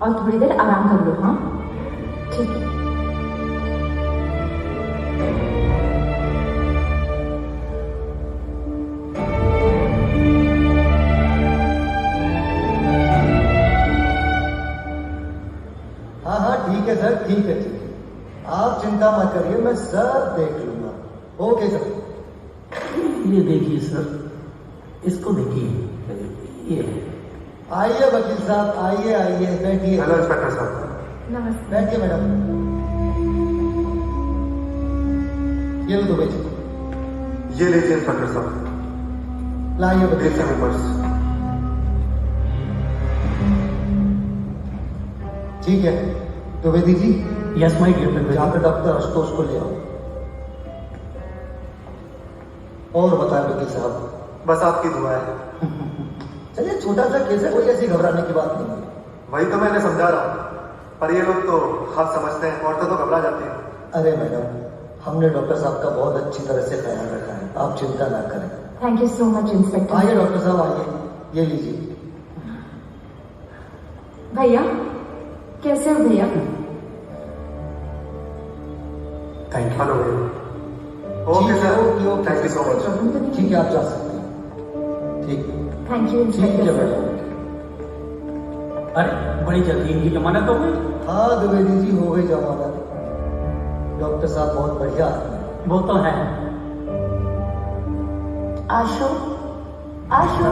और थोड़ी देर आराम कर लो। हाँ ठीक है। हाँ हाँ ठीक है सर, ठीक है ठीक है, आप चिंता मत करिए, मैं सब देख लूंगा। Okay sir. ये देखिए सर, इसको देखिए, ये आइए वकील साहब, आइए आइए, बैठिए। हेलो इंस्पेक्टर साहब। नमस्ते। बैठिए मैडम। ये लो दुबई जी। ये लीजिए इंस्पेक्टर साहब। लाइए वकील देखिए मेरे पर्स। ठीक है Dwivedi ji. Yes my dear. जाकर डॉक्टर आशुतोष को ले आओ। और बताएं वकील साहब? बस आपकी दुआ है। चलिए छोटा सा केस है, कोई ऐसी घबराने की बात नहीं है। वही तो मैंने समझा रहा हूँ, पर ये लोग तो हाथ समझते हैं, औरतें तो घबरा जाती हैं। अरे मैडम हमने डॉक्टर साहब का बहुत अच्छी तरह से ख्याल रखा है, आप चिंता ना करें। Thank you so much inspector. आइए डॉक्टर साहब आइए, ये लीजिए। भैया कैसे हो भैया? Thank you. हेलो भैया। Okay sir, thank you so much. ठीक है आप जा सकते हैं। ठीक थैंक यू ठीक है इंस्पेक्टर। मैडम। अरे बड़ी जल्दी इनकी जमानत हो गई? हाँ द्विवेदी जी हो गई जमानत। डॉक्टर साहब बहुत बढ़िया आदमी हैं। वो तो है। आशु, आशु,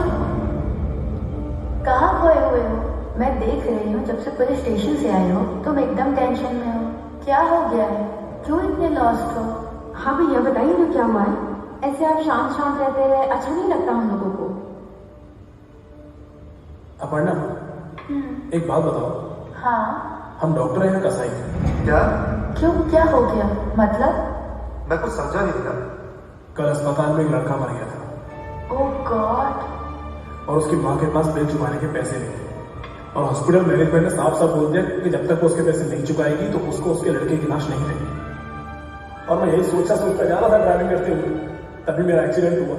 कहाँ खोए हुए हो? मैं देख रही हूँ जब से पुलिस स्टेशन से आए हो तुम एकदम टेंशन में हो। क्या हो गया है? क्यों इतने लॉस्ट हो? हाँ भैया बताइए ना क्या हुआ है? ऐसे आप शांत शांत रहते हैं, अच्छा नहीं लगता हम लोगों को। अपर्णा, एक बात बताओ। हाँ। हम डॉक्टर हैं कसाई? क्या? क्यों, क्या हो गया? मतलब? मैं कुछ समझा नहीं था। कल अस्पताल में एक लड़का मर गया था। ओह गॉड। और उसकी माँ के पास बिल चुकाने के पैसे नहीं थे, और हॉस्पिटल मैनेजमेंट ने साफ साफ बोल दिया कि जब तक वो उसके पैसे नहीं चुकाएगी तो उसको उसके लड़के की लाश नहीं देगी। और मैं यही सोचता जा रहा था ड्राइविंग करते हुए, तभी मेरा एक्सीडेंट हुआ।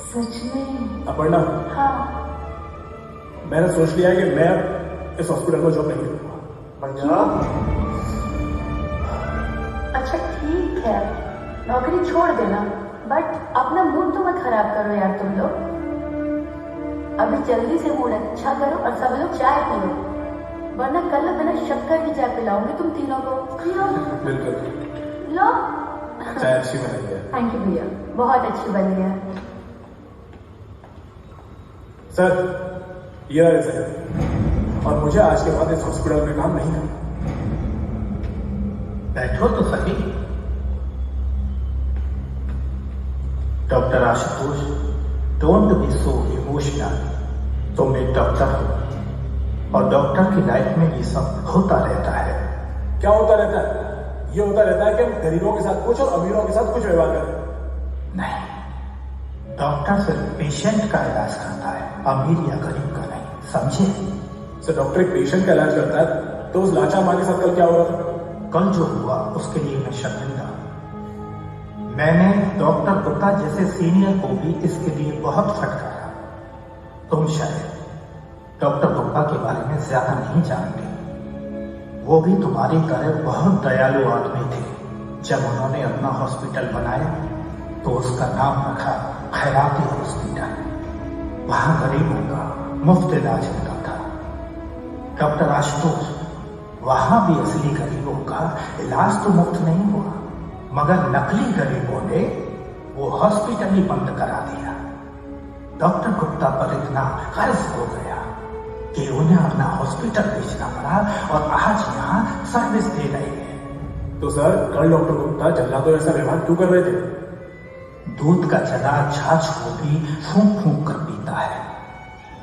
सच में? अपर्णा, हाँ। मैंने सोच लिया है कि मैं इस हॉस्पिटल में जॉब नहीं करूंगा। अच्छा ठीक है, नौकरी छोड़ देना, बट अपना मूड तो मत खराब करो यार तुम लोग। अभी जल्दी से मूड अच्छा करो और सब लोग चाय पियो, वरना कल बिना शक्कर की चाय पिलाऊंगी तुम तीनों को। पियो। बिल्कुल। लो। चाय अच्छी बनी है। थैंक यू भैया, बहुत अच्छी बनी है। सर, ये रहा सर, और मुझे आज के बाद इस हॉस्पिटल में काम नहीं करना। बैठो तो सही। Doctor Ashutosh, don't be so emotional. तुम एक डॉक्टर हो और डॉक्टर की लाइफ में ये सब होता रहता है। क्या होता रहता है? ये होता रहता है कि हम गरीबों के साथ कुछ और अमीरों के साथ कुछ व्यवहार करें। नहीं, डॉक्टर सिर्फ पेशेंट का इलाज करता है, अमीर या गरीब का नहीं, समझे? सर, डॉक्टर एक पेशेंट का इलाज करता है तो उस लाचार माँ के साथ कल क्या हो रहा था? कल जो हुआ उसके लिए मैं शर्मिंदा। मैंने डॉक्टर गुप्ता जैसे सीनियर को भी इसके लिए बहुत फटकारा। तुम शायद डॉक्टर गुप्ता के बारे में ज्यादा नहीं जानते। वो भी तुम्हारी तरह बहुत दयालु आदमी थे। जब उन्होंने अपना हॉस्पिटल बनाया तो उसका नाम रखा खैराती हॉस्पिटल। वहां गरीबों का मुफ्त इलाज होता था। डॉक्टर आशुतोष, वहां भी असली गरीबों का इलाज तो मुफ्त नहीं हुआ, मगर नकली गरीबों ने वो हॉस्पिटल ही बंद करा दिया। डॉक्टर गुप्ता पर इतना कर्ज हो गया कि उन्हें अपना हॉस्पिटल बेचना पड़ा और आज यहाँ सर्विस दे रहे हैं। तो सर, कल डॉक्टर गुप्ता जल्लादों ऐसा व्यवहार क्यों कर रहे थे? दूध का चला छाछ को भी फूंक फूंक कर पीता है।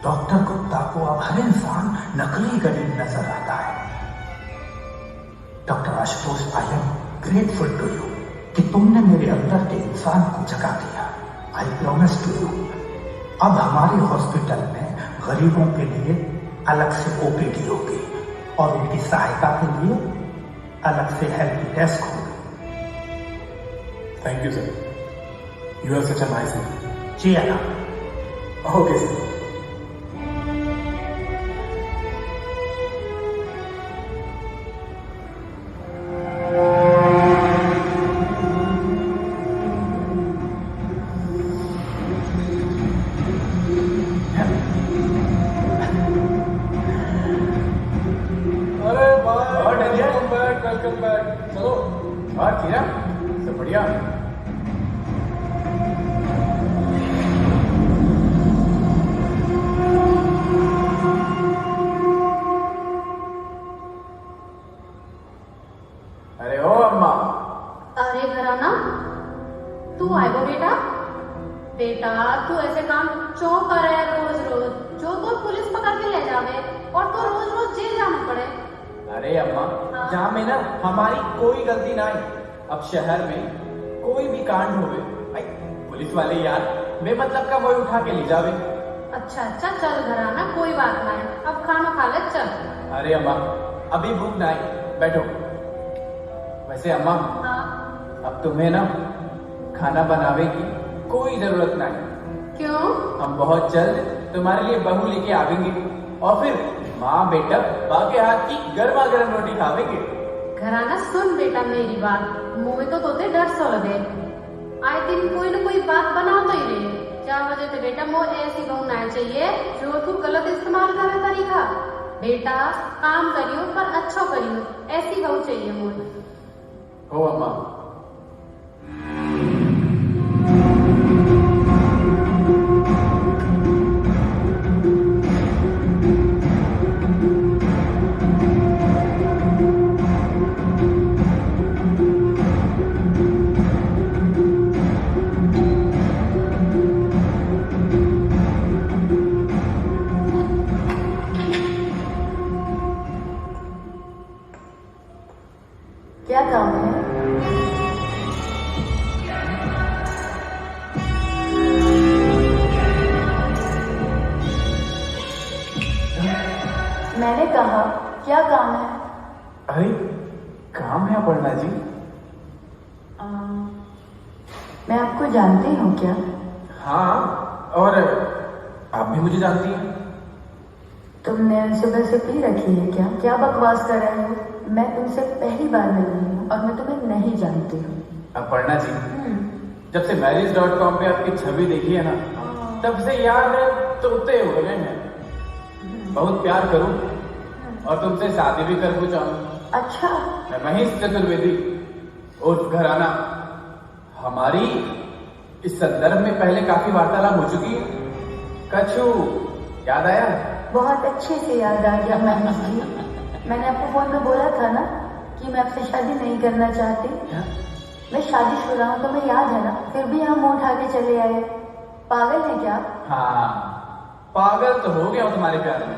डॉक्टर गुप्ता को अब हर इंसान नकली गरीब नजर आता है। Doctor Ashutosh, I am grateful to you कि तुमने मेरे अंदर के इंसान को जगा दिया। आई प्रॉमिस टू यू, अब हमारे हॉस्पिटल में गरीबों के लिए अलग से ओपीडी होगी और उनकी सहायता के लिए अलग से हेल्प डेस्क होगी। Thank you sir, you are such a nice man. जी आना। Okay sir. Welcome back. चलो बात किया सब बढ़िया। अरे ओ अम्मा। अरे घराना, तू आए वो बेटा? बेटा तू ऐसे काम क्यों कर रहा है रोज रोज? जो तो पुलिस पकड़ के ले जावे और तो रोज रोज जेल जाना पड़े। अरे अम्मा, जहाँ में ना हमारी कोई गलती ना है। अब शहर में कोई भी कांड होवे, पुलिस वाले यार बेमतलब का वही उठा के ले जावे। अच्छा अच्छा चल घराना, कोई बात ना है, अब खाना खा ले चल। अरे अम्मा, अभी भूख ना है, बैठो। वैसे अम्मा, अब तुम्हें ना खाना बनावे की कोई जरूरत नहीं। क्यों? हम बहुत जल्द तुम्हारे लिए बहू लेके आवेंगे और फिर माँ बेटा बाके हाथ की गर्मा गर्म रोटी खावेंगे। घराना सुन बेटा मेरी बात, मुंह में तो तोते डर सो लगे। आए दिन कोई न कोई बात बनाओ तो ही रहे। क्या वजह से बेटा मोह ऐसी बहू ना चाहिए जो तू गलत इस्तेमाल करे तरीका। बेटा काम करियो पर अच्छा करियो, ऐसी बहू चाहिए मोह। हो अम्मा। मैंने कहा क्या काम है? अरे काम है अपर्णा जी। मैं आपको जानती हूँ क्या? हाँ, और आप भी मुझे जानती हैं। तुमने सुबह से पी रखी है क्या? क्या बकवास कर रहे हो? मैं तुमसे पहली बार मिल रही हूँ और मैं तुम्हें नहीं जानती हूँ। अपर्णा जी, जब से marriage.com पे आपकी छवि देखी है ना, तब से यार तोते हो गए हैं। बहुत प्यार करूं और तुमसे शादी भी करना चाहूं। अच्छा। मैं महेश चतुर्वेदी और घराना, हमारी इस संदर्भ में पहले काफी वार्तालाप हो चुकी है। कछु याद आया? बहुत अच्छे से याद आ गया महेश जी। मैंने आपको फोन में बोला था ना कि मैं आपसे शादी नहीं करना चाहती। मैं शादीशुदा हूँ, तुम्हें याद है ना? फिर भी हम मुंह उठा के चले आए। पागल है क्या? हाँ, पागल तो हो गया हूँ तुम्हारे प्यार में।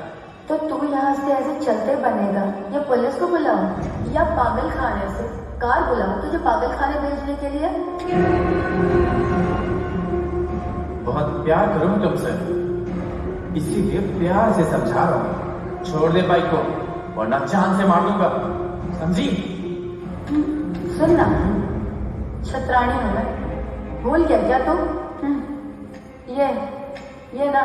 तो तू यहाँ से ऐसे चलते बनेगा या पुलिस को बुलाऊं या पागल खाने से कार बुलाऊं तुझे पागल खाने भेजने के लिए? बहुत प्यार करूँ तुमसे, इसीलिए प्यार से समझा रहा हूँ। छोड़ दे बाइक को वरना चांद से मार दूंगा, समझी? सुनना, छतरानी हूँ मैं, भूल गया क्या तू? ये ना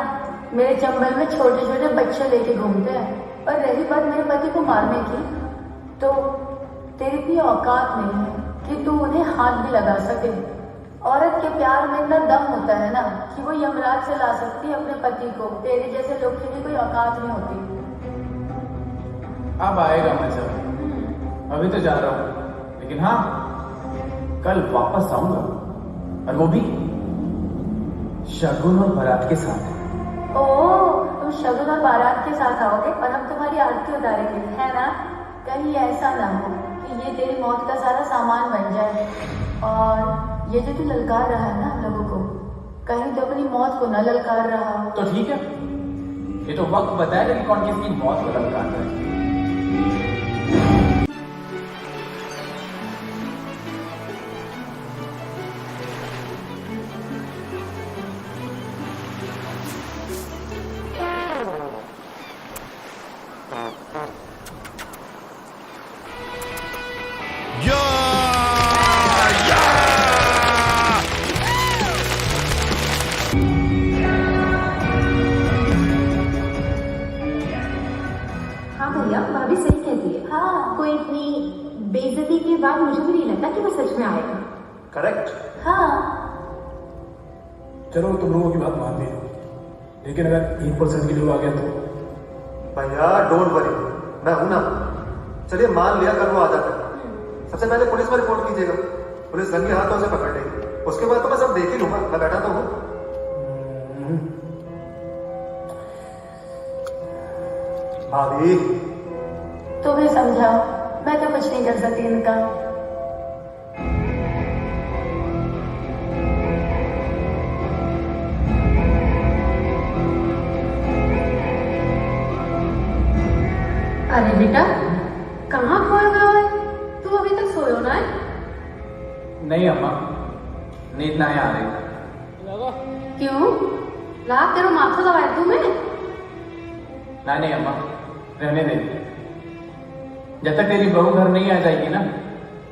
मेरे चंबल में छोटे छोटे बच्चे लेके घूमते हैं। और रही बात मेरे पति को मारने की, तो तेरी भी औकात नहीं है कि तू उन्हें हाथ भी लगा सके। औरत के प्यार में इतना दम होता है ना कि वो यमराज से ला सकती है अपने पति को। तेरे जैसे लोग की भी कोई औकात नहीं होती। अब आएगा मजा, अभी तो जा रहा हूँ, लेकिन हाँ कल वापस आऊंगा, और वो भी शगुन और बारात के साथ। ओह, तुम शगुन और बारात के साथ आओगे और हम तुम्हारी आरती उतारेंगे, है ना? कहीं ऐसा ना हो कि ये तेरी मौत का सारा सामान बन जाए। और ये जो तू ललकार रहा है ना हम लोगों को, कहीं तो अपनी मौत को न ललकार रहा हो। तो ठीक है, ये तो वक्त बताएगा कि कौन किसकी मौत को ललकार रहा है। भाभी सही कहती है। हाँ, कोई इतनी बेइज्जती के बाद मुझे भी नहीं लगता कि वो सच में आएगा। करेक्ट। हाँ, चलो तुम लोगों की बात मान ली, लेकिन अगर 1% के लिए वो आ गया तो? भैया डोंट वरी, मैं हूं ना। चलिए मान लिया कल वो आ जाता है, सबसे पहले पुलिस में रिपोर्ट कीजिएगा, पुलिस रंगे हाथों से पकड़ लेगी, उसके बाद तो मैं सब देख ही लूंगा, मैं बैठा तो हूँ। भाभी तुम्हें समझाओ, मैं तो कुछ नहीं कर सकती इनका। अरे बेटा, कहाँ खोया गया है? तू अभी तक सोयो ना है? नहीं अम्मा, नींद ना आ रही। क्यों? लाख तेरा माथा दबाया तुम्हें? नहीं अम्मा, रहने दे। जब तक तेरी बहू घर नहीं आ जाएगी ना,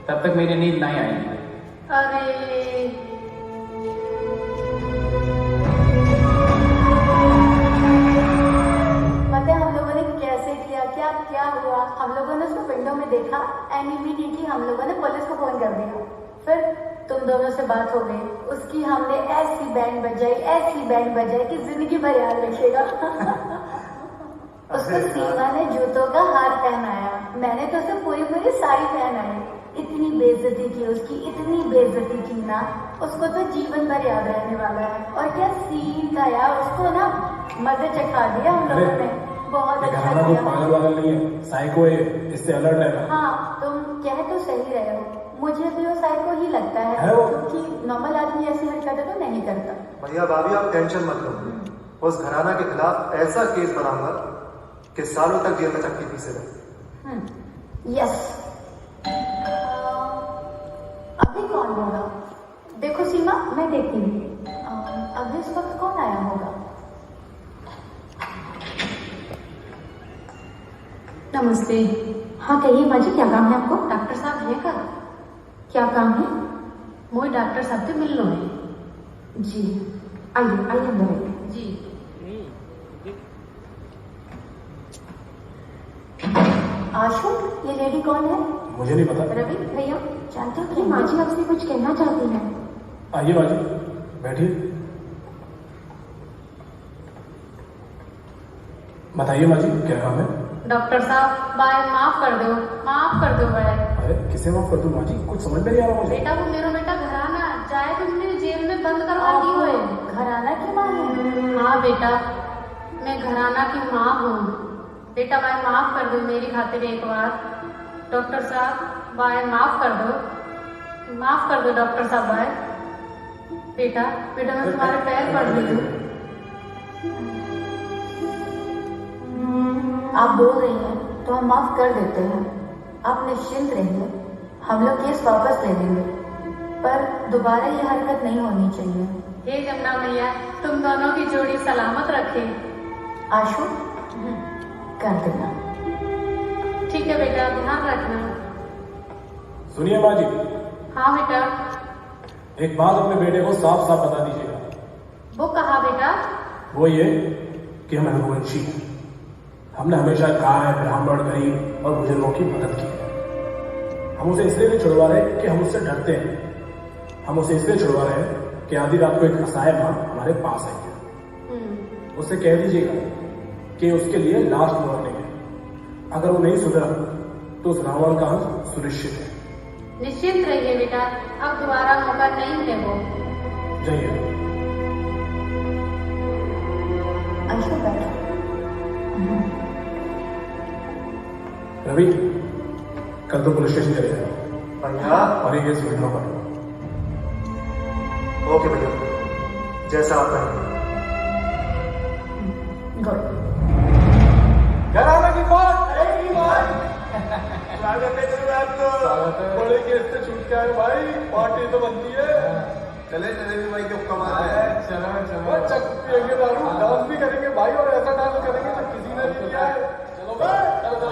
तब तक मेरी नींद नहीं आएगी। अरे पता है हम लोगों ने कैसे किया, क्या हुआ? हम लोगों ने उसको विंडो में देखा एंड इमीडिएटली हम लोगों ने पुलिस को फोन कर दिया। फिर तुम दोनों से बात हो गई, उसकी हमने ऐसी बैंड बजाई कि जिंदगी भर याद रखेगा। उसको सीमा ने जूतों का हार पहनाया, मैंने तो उसे पूरी साड़ी पहनाई। इतनी बेइज्जती की उसकी, इतनी बेइज्जती की ना, उसको तो जीवन भर याद रहने वाला है। और क्या सीन था यार, उसको ना मजे चखा दिया हम लोगों ने। बहुत अच्छा किया। पागल वागल नहीं है, साइको है, इससे अलर्ट रहना। हाँ, तुम कह तो सही रहे हो, मुझे भी वो साइको ही लगता है, क्योंकि नॉर्मल आदमी ऐसी हरकतें तो नहीं करता। भैया भाभी आप टेंशन मत लो, उस घराना के खिलाफ ऐसा केस बनाऊंगा कि सालों तक जेल में चक्की पीसे रहे। यस। अभी कौन होगा? देखो सीमा, मैं देखती हूँ अभी इस वक्त कौन आया होगा। नमस्ते। हाँ कहिए माँ जी, क्या काम है आपको? डॉक्टर साहब है का? क्या काम है? मोई डॉक्टर साहब से मिल लो है। जी आइए आइए अंदर आइए। जी आशु, ये लेडी कौन है? मुझे नहीं पता। रवि भैया जानते हो कि माँ जी आपसे कुछ कहना चाहती हैं। आइए बाजी, बैठिए। बताइए माँ जी, क्या काम है? डॉक्टर साहब बाय माफ कर दो बाय। अरे किसे माफ कर दूं माँ जी, कुछ समझ में नहीं आ रहा मुझे। बेटा वो मेरा बेटा घराना चाहे तो मेरे जेल में बंद करवा दी हो। घराना की माँ है? हाँ बेटा, मैं घराना की माँ हूँ। बेटा बाय माफ कर दो मेरी खातिर एक बार। डॉक्टर साहब बाय माफ कर दो डॉक्टर साहब बाय। बेटा मैं तुम्हारे पैर पड़ रही हूँ। आप बोल रही हैं तो हम माफ कर देते हैं। आप निश्चिंत रहिए, हम लोग केस वापस ले लेंगे, पर दोबारा ये हरकत नहीं होनी चाहिए। हे जमुना मैया तुम दोनों की जोड़ी सलामत रखे। आशु कर देना। ठीक है बेटा, ध्यान रखना। सुनिए माँ जी। हाँ बेटा। एक बात अपने बेटे को साफ साफ बता दीजिएगा। वो कहा बेटा? वो ये कि हम रघुवंशी हैं। हमने हमेशा गाय, ब्राह्मण, गरीब और बुजुर्गों की मदद की है। हम उसे इसलिए नहीं छुड़वा रहे कि हम उससे डरते हैं। हम उसे इसलिए छुड़वा रहे हैं कि आधी रात को एक असहाय माँ हमारे पास आई है। उसे कह दीजिएगा कि उसके लिए लास्ट वार्निंग है। अगर वो नहीं सुधरा तो उस रावण का अंत सुनिश्चित है। निश्चिंत रहिए बेटा, अब दोबारा मौका नहीं है वो। जाइए। रवि, कल तो पुलिस स्टेशन चले जाओ और ये केस विड्रॉ कर लो। ओके भैया, जैसा आप कहें। घराना की बात रहेगी भाई। स्वागत है आपको। बड़े केस से छूट के आए भाई, पार्टी तो बनती है। चले भाई क्यों कमाल है। चलो चक पिएंगे दारू, डांस भी करेंगे भाई, और ऐसा डांस करेंगे जो किसी ने नहीं किया है। चलो भाई चलो।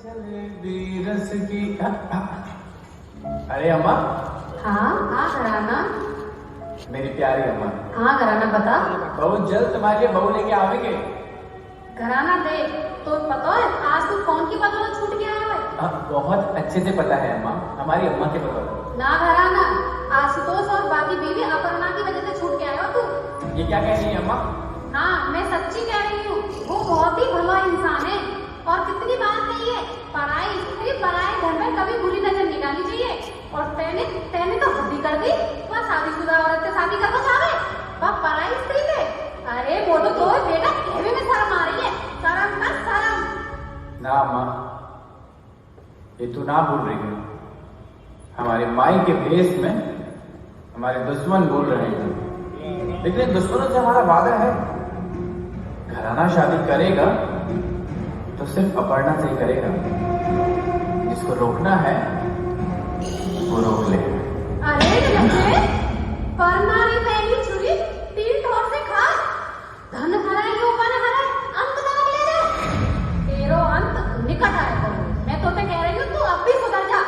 जलेबी रस की। अरे अम्मा। हाँ हाँ घराना। मेरी प्यारी अम्मा। हाँ घराना बता। बहुत जल्द तुम्हारे लिए बहू लेके आवेंगे। घराना देख, तो पता है आज तू कौन की बदौलत छूट गया है? बहुत अच्छे से पता है अम्मा, हमारी अम्मा के बदौलत। ना घराना, आशुतोष और बाकी बीवी अपर्णा की वजह से छूट गया हो तू। ये क्या कह रही है अम्मा? हाँ मैं सच्ची कह रही हूँ, वो बहुत ही भला इंसान है और कितनी बात नहीं है, पराई स्त्री पराए घर में कभी बुरी नजर नहीं डालनी चाहिए। और तेने तो हद ही कर दी, वह शादीशुदा औरत से शादी करना चाहे, वह पराई स्त्री से। अरे बोलो तो बेटा, कहने में शर्म आ रही है, शर्म का शर्म। ना अम्मा, ये तू ना बोल रही है। हमारे माई के भेष में हमारे दुश्मन बोल रहे हैं, लेकिन दुश्मनों से हमारा वादा है, घराना शादी करेगा तो सिर्फ अपर्णा से ही करेगा। जिसको रोकना है वो रोक ले। अरे बच्चे, परनारी पहली छुरी तीन ठोर से खा, धन हराए के ऊपर हराए, अंत ना ले ले। तेरो अंत निकट आएगा। मैं तो कह रही हूँ तू अब भी सुधर जा,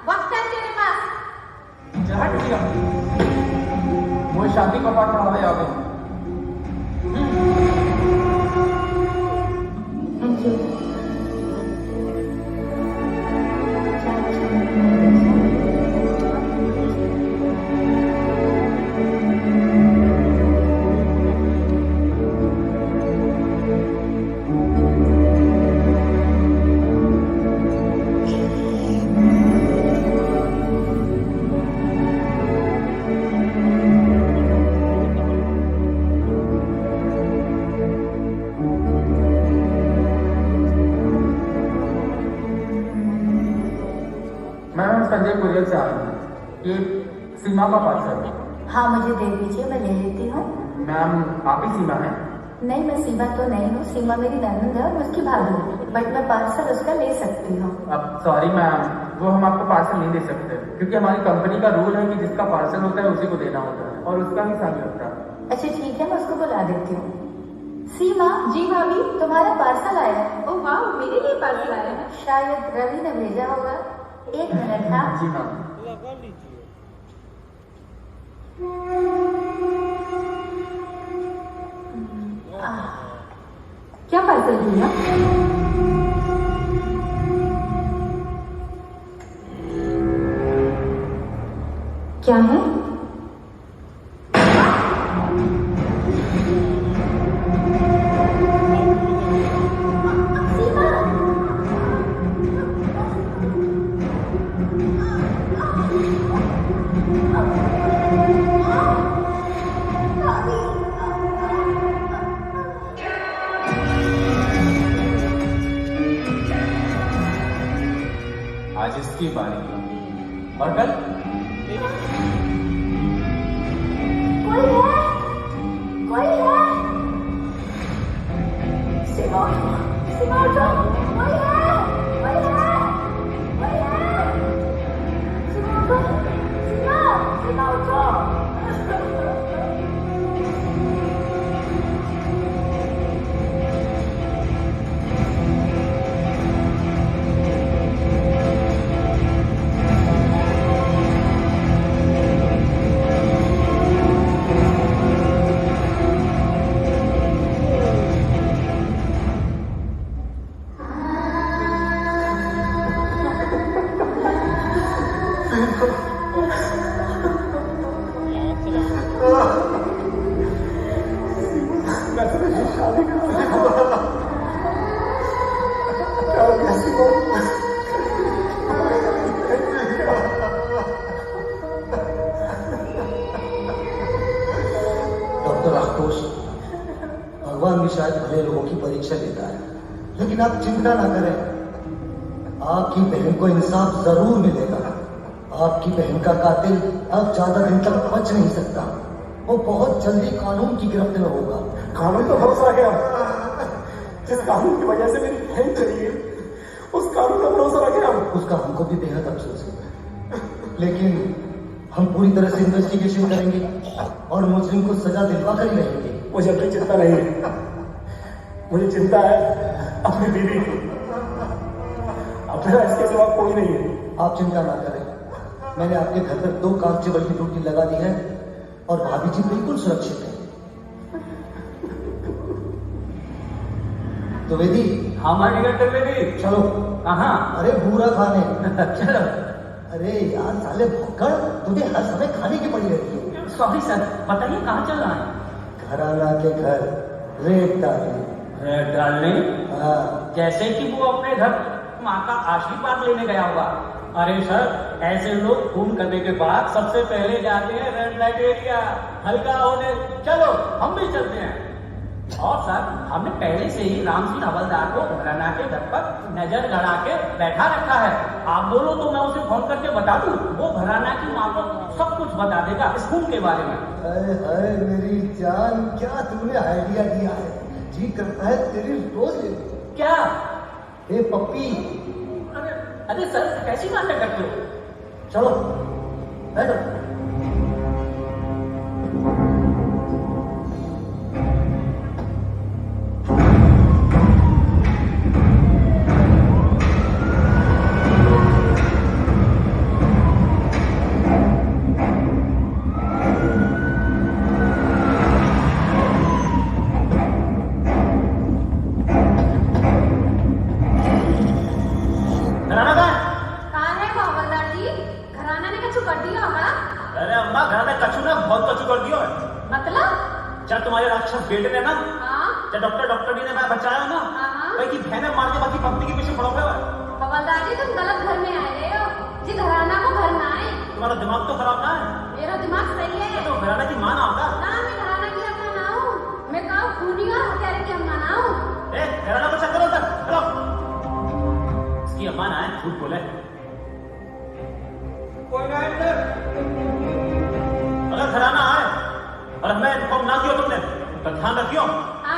वक्त है तेरे पास। हट गया वो शादी का पाठ पढ़ा दे आगे। Thank you. संजय कुरियर से आ रही हूँ, ये सीमा का पार्सल। हाँ मुझे दे दीजिए, मैं ले लेती हूँ। मैम आप ही सीमा है? नहीं मैं सीमा तो नहीं हूँ, सीमा मेरी ननद है और मैं उसकी भाभी हूँ, बट मैं पार्सल उसका ले सकती हूँ। अब सॉरी मैम, वो हम आपको पार्सल नहीं दे सकते, क्योंकि हमारी कंपनी का रूल है कि जिसका पार्सल होता है उसी को देना होता है और उसका ही साइन होता है। अच्छा ठीक है, मैं उसको बुला देती हूँ। सीमा। जी भाभी। तुम्हारा पार्सल आया है। ओह वाह, मेरे लिए पार्सल आया है। शायद रवि ने भेजा होगा। एक मिनट। हाँ जी मैम। क्या पार्सल दिया? क्या है? आज इसकी बारी और कल कोई है? कोई है? सीमा, सीमा उठो, कोई है? कोई है? कोई है? सीमा उठो, सीमा, सीमा उठो। डॉक्टर आशुतोष, भगवान भी शायद भले लोगों की परीक्षा लेता है, लेकिन आप चिंता ना करें, आपकी बहन को इंसाफ जरूर मिलेगा। आपकी बहन का कातिल अब ज्यादा दिन तक बच नहीं सकता, वो बहुत जल्दी कानून की गिरफ्त में होगा। कानून तो भरोसा रखे हम, जिस कानून की वजह से मेरी बहन चली गई, उस कानून का भरोसा रखे हम। उसका हमको भी बेहद अफसोस है, लेकिन हम पूरी तरह से इन्वेस्टिगेशन करेंगे और मुजरिम को सजा दिलवा कर ही रहेंगे। मुझे अपनी चिंता नहीं है, मुझे चिंता है अपनी बीवी की। मेरा इसके सिवा कोई नहीं है। आप चिंता ना करें, मैंने आपके घर पर 2 कांस्टेबल की ड्यूटी लगा दी है और भाभी जी बिल्कुल सुरक्षित है। द्विवेदी, हमारी द्विवेदी, चलो। कहाँ? अरे भूरा खाने। चलो। अरे यार साले भुक्कड़, तुझे हर समय खाने की पड़ी रहती है। सॉरी सर, बताइए कहाँ चल रहा है? घराना के घर रेत डालने। रेत डालने? हाँ। जैसे कि वो अपने घर माँ का आशीर्वाद लेने गया होगा। अरे सर, ऐसे लोग खून करने के बाद सबसे पहले जाते हैं रेड लाइट एरिया हल्का होने। चलो हम भी चलते हैं। और सर, हमने पहले से ही राम सिंह हवलदार को घराना के घर पर नजर लड़ा के बैठा रखा है। आप बोलो तो मैं उसे फोन करके बता दूं, वो घराना की माँ को सब कुछ बता देगा इस खून के बारे में। अरे हाय मेरी जान, क्या तूने आइडिया दिया है। जी करता है तेरी रोज। क्या? ए पप्पी। अरे सर, कैसी बातें करते हो? चलो बैठो। बेटे ने ना, डॉक्टर जी ने मैं बचाया ना, की बहने मार के बाकी पत्नी के पीछे पड़ोगे। हवलदार जी, तुम गलत घर में आए हो जी, घराना को घर ना आए। तुम्हारा दिमाग तो खराब ना है। मेरा दिमाग सही है। तो घराना की माँ ना होगा ना, मैं घराना की अम्मा ना हूँ, मैं कहा खूनी और हत्यारे की अम्मा ना हूँ। घराना को चेक करो सर, चलो। इसकी अम्मा ना है, झूठ बोले। कोई ना है सर। अगर घराना आए और मैं इन्फॉर्म ना किया तुमने तो ध्यान रखियो।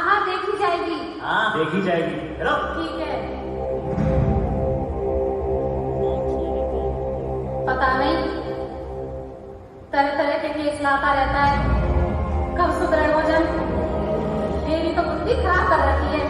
हाँ, देखी जाएगी। हाँ, देखी जाएगी। चलो ठीक है। पता नहीं, तरह तरह के केस लाता रहता है, कब सुधरे भोजन। मेरी तो बुद्धि खराब कर रखी है।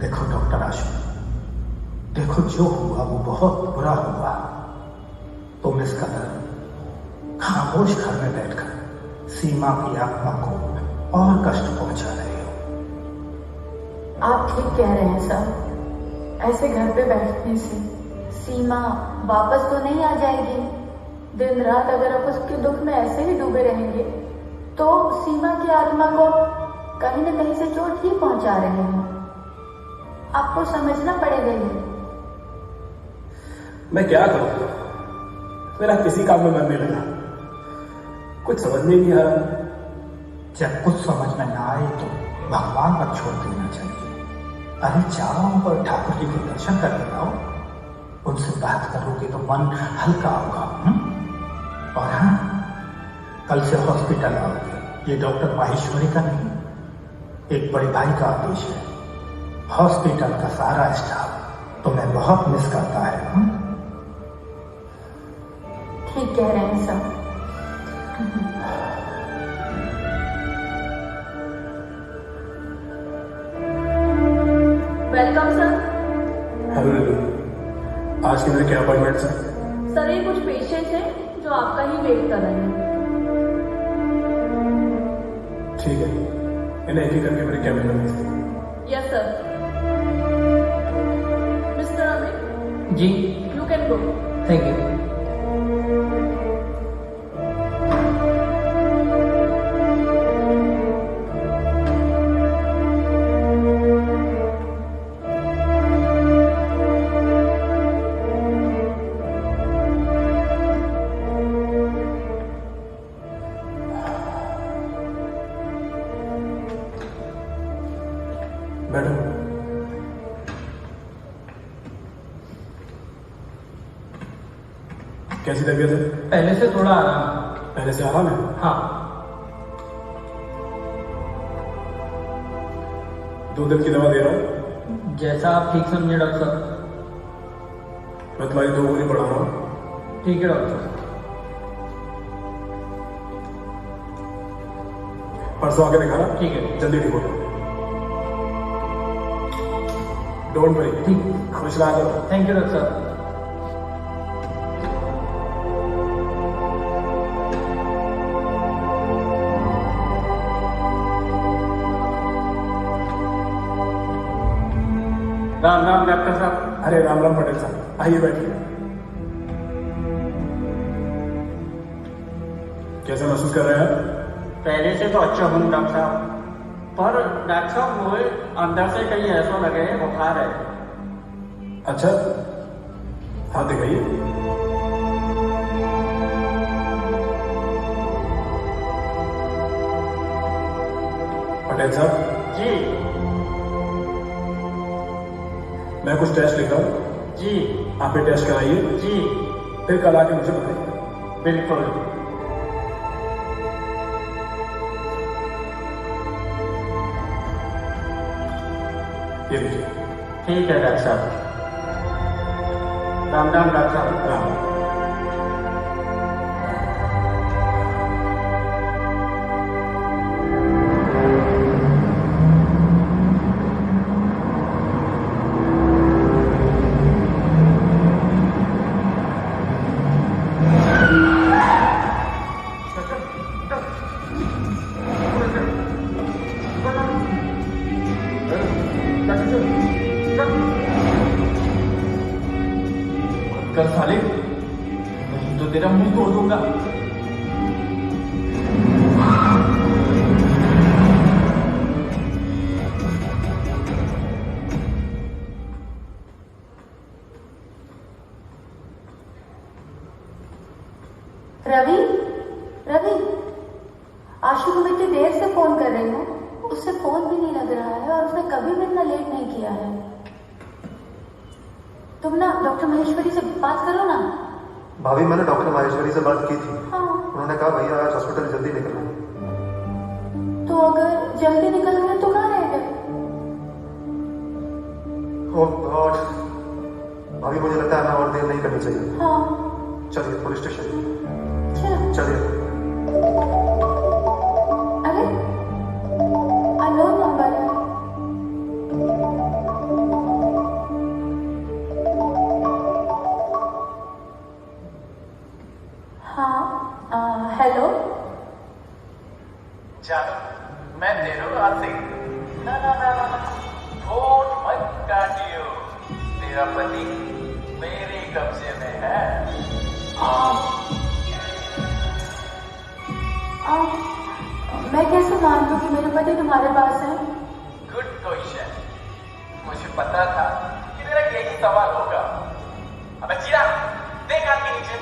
देखो डॉक्टर आशु, देखो जो हुआ वो बहुत बुरा हुआ। तुम इस कदर खामोश घर में बैठकर सीमा की आत्मा को और कष्ट पहुंचा रहे हो। आप ठीक कह रहे हैं सर। ऐसे घर पे बैठने से सीमा वापस तो नहीं आ जाएगी। दिन रात अगर आप उसके दुख में ऐसे ही डूबे रहेंगे तो सीमा की आत्मा को कहीं न कहीं से चोट ही पहुंचा रहे हैं। आपको समझना पड़ेगा ये। मैं क्या करूं? मेरा किसी काम में मन नहीं लगा, कुछ समझ में नहीं आ रहा। जब कुछ समझ में ना आए तो भगवान पर छोड़ देना चाहिए। अरे जाओ और ठाकुर जी के दर्शन करके आओ, उनसे बात करोगे तो मन हल्का होगा। और हाँ, कल से हॉस्पिटल आओगे। ये डॉक्टर माहेश्वरी का नहीं, एक बड़े भाई का आदेश है। हॉस्पिटल का सारा स्टाफ तुम्हें बहुत मिस करता है। ठीक कह रहे हैं सर। Welcome sir. हेलो नीलू, आज की मेरी क्या अपॉइंटमेंट है? सर ये कुछ पेशेंट हैं जो आपका ही वेट कर रहे हैं। ठीक है, इन्हें एक एक करके मेरे कैबिन में भेज दो। Yes sir. Mister Amit ji, you can go. Thank you. बैठो। कैसी तबीयत है? पहले से थोड़ा आराम। पहले से आराम है? हाँ। 2 दिन की दवा दे रहा हूँ। जैसा आप ठीक समझे डॉक्टर साहब। मैं तुम्हारी 2 गोली बढ़ा रहा हूँ। ठीक है डॉक्टर साहब। परसों आके दिखाना। ठीक है। जल्दी ठीक हो। Don't worry. ठीक। खुश रहा करो। थैंक यू डॉक्टर साहब। राम राम डॉक्टर साहब। अरे राम राम पटेल साहब, आइए बैठिए। कैसा महसूस कर रहे हैं आप? पहले से तो अच्छा हूँ डॉक्टर साहब, पर डॉक्टर साहब मुझे अंदर से कहीं ऐसा लगे बुखार है। अच्छा, हाथ दिखाइए। पटेल साहब जी। मैं कुछ टेस्ट लिख रहा हूँ जी। आप ये टेस्ट कराइए जी। फिर कल आके मुझे बताइए। बिल्कुल। ये लीजिए। ठीक है डॉक्टर साहब। राम राम डॉक्टर साहब। राम। कर साले, नहीं तो तेरा मुंह तोड़ दूंगा। रवि, रवि, आशु को मैं इतनी देर से फोन कर रही हूँ, उससे फोन भी नहीं लग रहा है और उसने कभी भी इतना लेट नहीं किया है। तुम ना डॉक्टर महेश्वरी से बात करो ना। भाभी, मैंने डॉक्टर माहेश्वरी से बात की थी। हाँ। उन्होंने कहा भैया आज हॉस्पिटल जल्दी निकलना। तो अगर जल्दी निकल गए तो कहाँ रह गए? ओह गॉड, भाभी मुझे लगता है हमें और देर नहीं करनी चाहिए। हाँ। चलिए पुलिस स्टेशन। चलिए। अरे अननोन नंबर है। काटियो, तेरा पति मेरे कब्जे में है। मैं कैसे मान लूं कि मेरे पति तुम्हारे पास है? Good question. मुझे पता था कि मेरा यही सवाल होगा। अबे जीरा, देख आग के नीचे।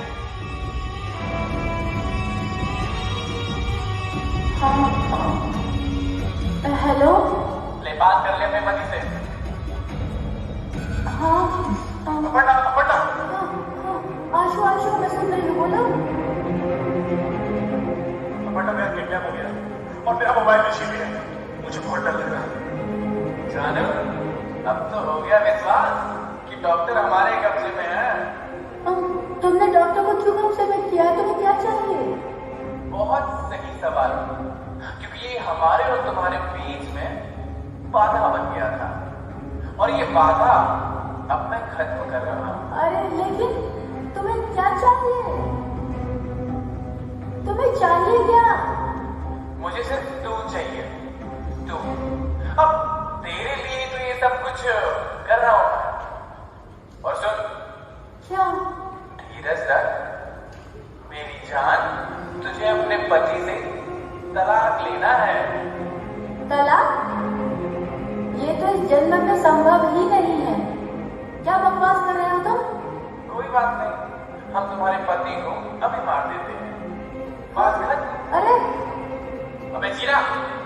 हेलो, ले बात कर ले अपने पति से। हाँ, पढ़ना। आशु आशु, मैं सुन रही हूँ, बोलो। अपना मेरा किडनैप हो गया और मेरा मोबाइल भी छीन लिया। मुझे बहुत डर लग रहा है। जानू, अब तो हो गया विश्वास कि डॉक्टर हमारे कब्जे में है। तुमने डॉक्टर को क्यों कब्जे में किया है? तुम्हें क्या चाहिए? बहुत सही सवाल, क्योंकि ये हमारे और तुम्हारे बीच में बाधा बन गया था और ये बाधा अब मैं खत्म कर रहा हूँ। अरे लेकिन तुम्हें क्या चाहिए? तुम्हें चाहिए क्या? मुझे सिर्फ तू चाहिए, तू। अब तेरे लिए तो ये सब कुछ कर रहा हूं मैं। और सुन, क्या? धीरज रख मेरी जान, तुझे अपने पति से तलाक लेना है। तलाक? ये तो इस जन्म में संभव ही नहीं है। क्या बकवास कर रहे हो तुम? कोई बात नहीं, हम तुम्हारे पति को अभी मार देते हैं। बात खत्म। अरे अबे जीरा,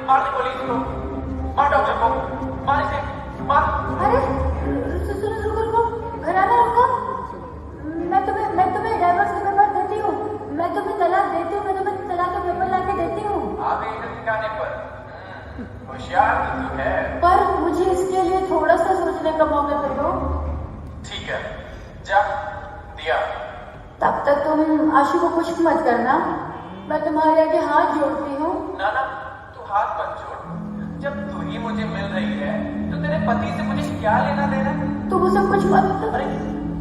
मार दे पुलिस को, मार डॉक्टर को, मार इसे, मार। अरे रुको, घराना रुको। मैं तुम्हें डाइवोर्स के पेपर देती हूँ। मैं तुम्हें तलाक देती हूँ। मैं तुम्हें तलाक के पेपर लाके देती हूँ। आ गई इधर ठिकाने पर। होशियार तो तू है। पर मुझे इसके लिए थोड़ा सा सोचने का मौका दे दो। ठीक है, जा दिया। तब तक तुम आशु को कुछ मत करना। मैं तुम्हारे आगे हाथ जोड़ती हूँ। ना, तू हाथ मत जोड़। जब तू ही मुझे मिल रही है तो तेरे पति से मुझे क्या लेना देना? तुम उसे कुछ मत। अरे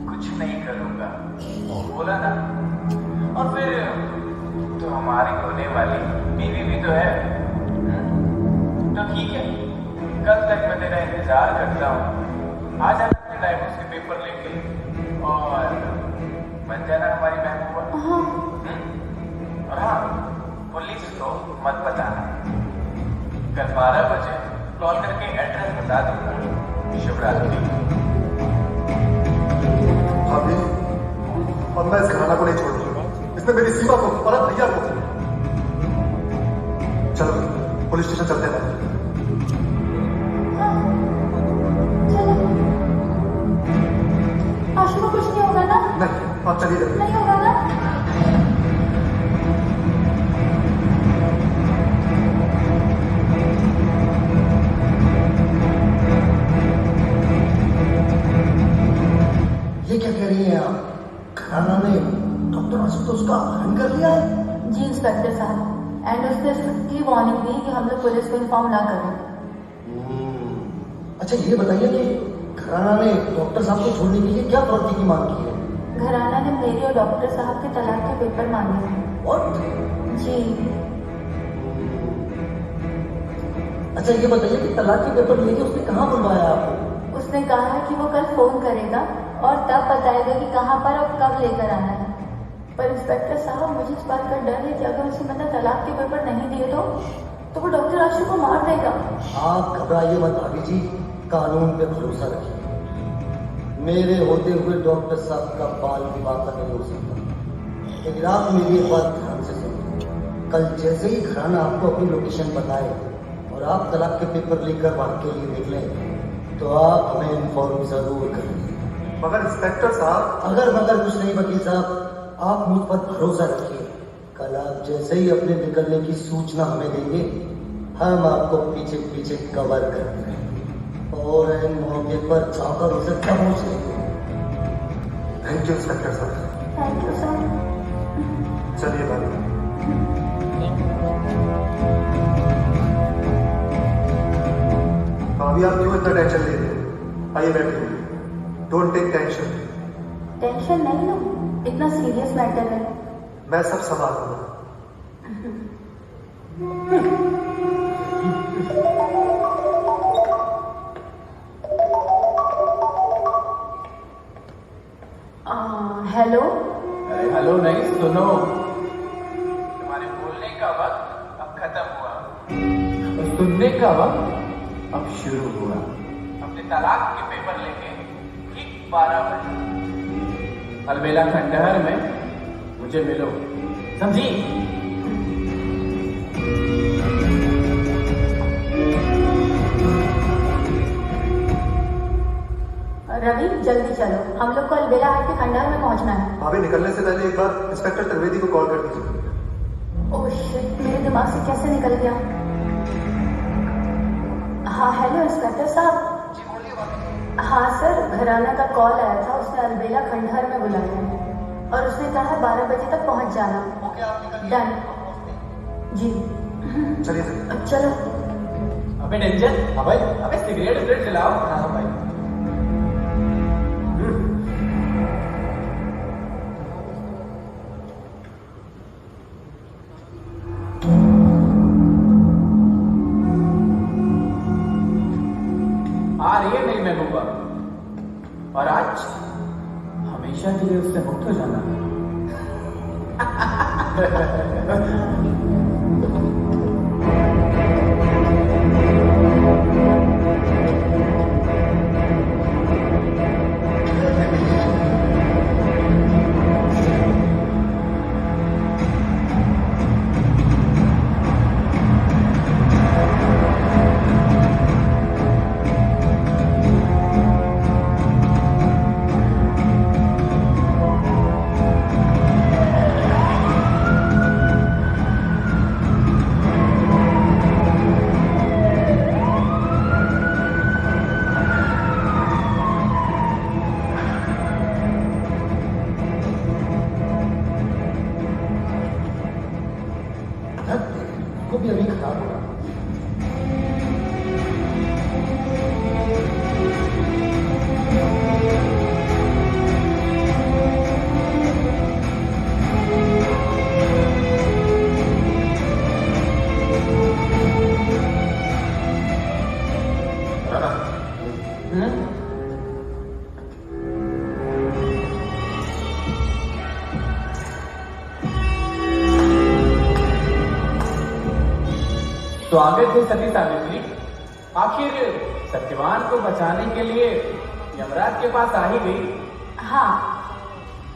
कुछ नहीं करूंगा, बोला ना। और फिर तो हमारी होने वाली बीवी भी तो है। तो ठीक है, कल तक मैं तेरा इंतजार करता हूँ। आज अपने डाइवोर्स के पेपर लेके और बन जाना हमारी महबूबा। और हाँ, पुलिस को मत बताना। कल 12 बजे कॉल करके एड्रेस बता दूंगा। शुभ रात्रि। भाभी, और मैं इस घराना को नहीं छोड़ूंगा। इसने मेरी सीमा को और अब भैया को। चलो पुलिस स्टेशन चलते हैं। आशु को कुछ नहीं होगा ना? नहीं, आप चलिए। नहीं होगा ना? ये क्या कह रही हैं आप? घराना ने डॉक्टर आशुतोष का अपहरण कर लिया है? जी इंस्पेक्टर साहब, एंड उसने स्ट्रिक्टली वार्निंग दी कि हम लोग पुलिस को इन्फॉर्म ना करें। अच्छा ये बताइए कि घराना ने डॉक्टर साहब को छोड़ने के लिए क्या प्रवृत्ति की मांग की है? घराना ने मेरी और डॉक्टर साहब के तलाक के पेपर मांगे हैं। और? जी। अच्छा ये बताइए कि तलाक के पेपर लेके उसने कहाँ बुलवाया आपको? उसने कहा है कि वो कल फोन करेगा और तब बताएगा कि कहाँ पर और कब लेकर आना है। पर इंस्पेक्टर साहब, मुझे इस बात का डर है कि अगर उसे मैंने तलाक के पेपर नहीं दिए तो वो डॉक्टर आशु को मार देगा। आप घबराइए मत भाभी जी, कानून पे भरोसा रखिए। मेरे होते हुए डॉक्टर साहब का बाल विवाह नहीं हो सकता। लेकिन आप मेरी एक बात ध्यान से सुनिए। कल जैसे ही घराना आपको अपनी लोकेशन बताए और आप तलाक के पेपर लेकर वहां के लिए निकले तो आप हमें इन्फॉर्म जरूर करेंगे। मगर इंस्पेक्टर साहब। अगर मगर कुछ नहीं वकील साहब, आप मुझ पर भरोसा रखिए। कल आप जैसे ही अपने निकलने की सूचना हमें देंगे, हम आपको पीछे पीछे कवर करते रहेंगे और इन मौके पर जाकर उसे दबोच लेंगे। थैंक यू इंस्पेक्टर साहब। Thank you sir. चलिए भाभी। भाभी आप क्यों इतना टेंशन ले रहे हैं? आइए बैठिए। Don't take tension. टेंशन नहीं लो, इतना सीरियस मैटर है। मैं सब संभालूंगा। का वक्त अब शुरू हुआ। अपने तलाक के पेपर लेके ठीक 12 बजे अलबेला खंडहर में मुझे मिलो, समझी? रवि जल्दी चलो, हम लोग को अलबेला हाट के खंडहर में पहुंचना है। भाभी निकलने से पहले एक बार इंस्पेक्टर त्रिवेदी को कॉल कर दीजिए। ओह शिट, मेरे दिमाग से कैसे निकल गया। हाँ हेलो इंस्पेक्टर साहब। हाँ सर, घराना का कॉल आया था, उसने अलबेला खंडहर में बुलाया है और उसने कहा है 12 बजे तक पहुंच जाना। डन जी। चलिए चलो। अबे डेंजर, अबे अबे सिगरेट जलाओ। हाँ भाई। आ रही है मेरी महबूबा और आज हमेशा के लिए उससे मुक्त हो जाना। को भी अभी खराब होगा। स्वागत है सती सावित्री। आखिर सत्यवान को बचाने के लिए यमराज के पास आ ही गई। हाँ,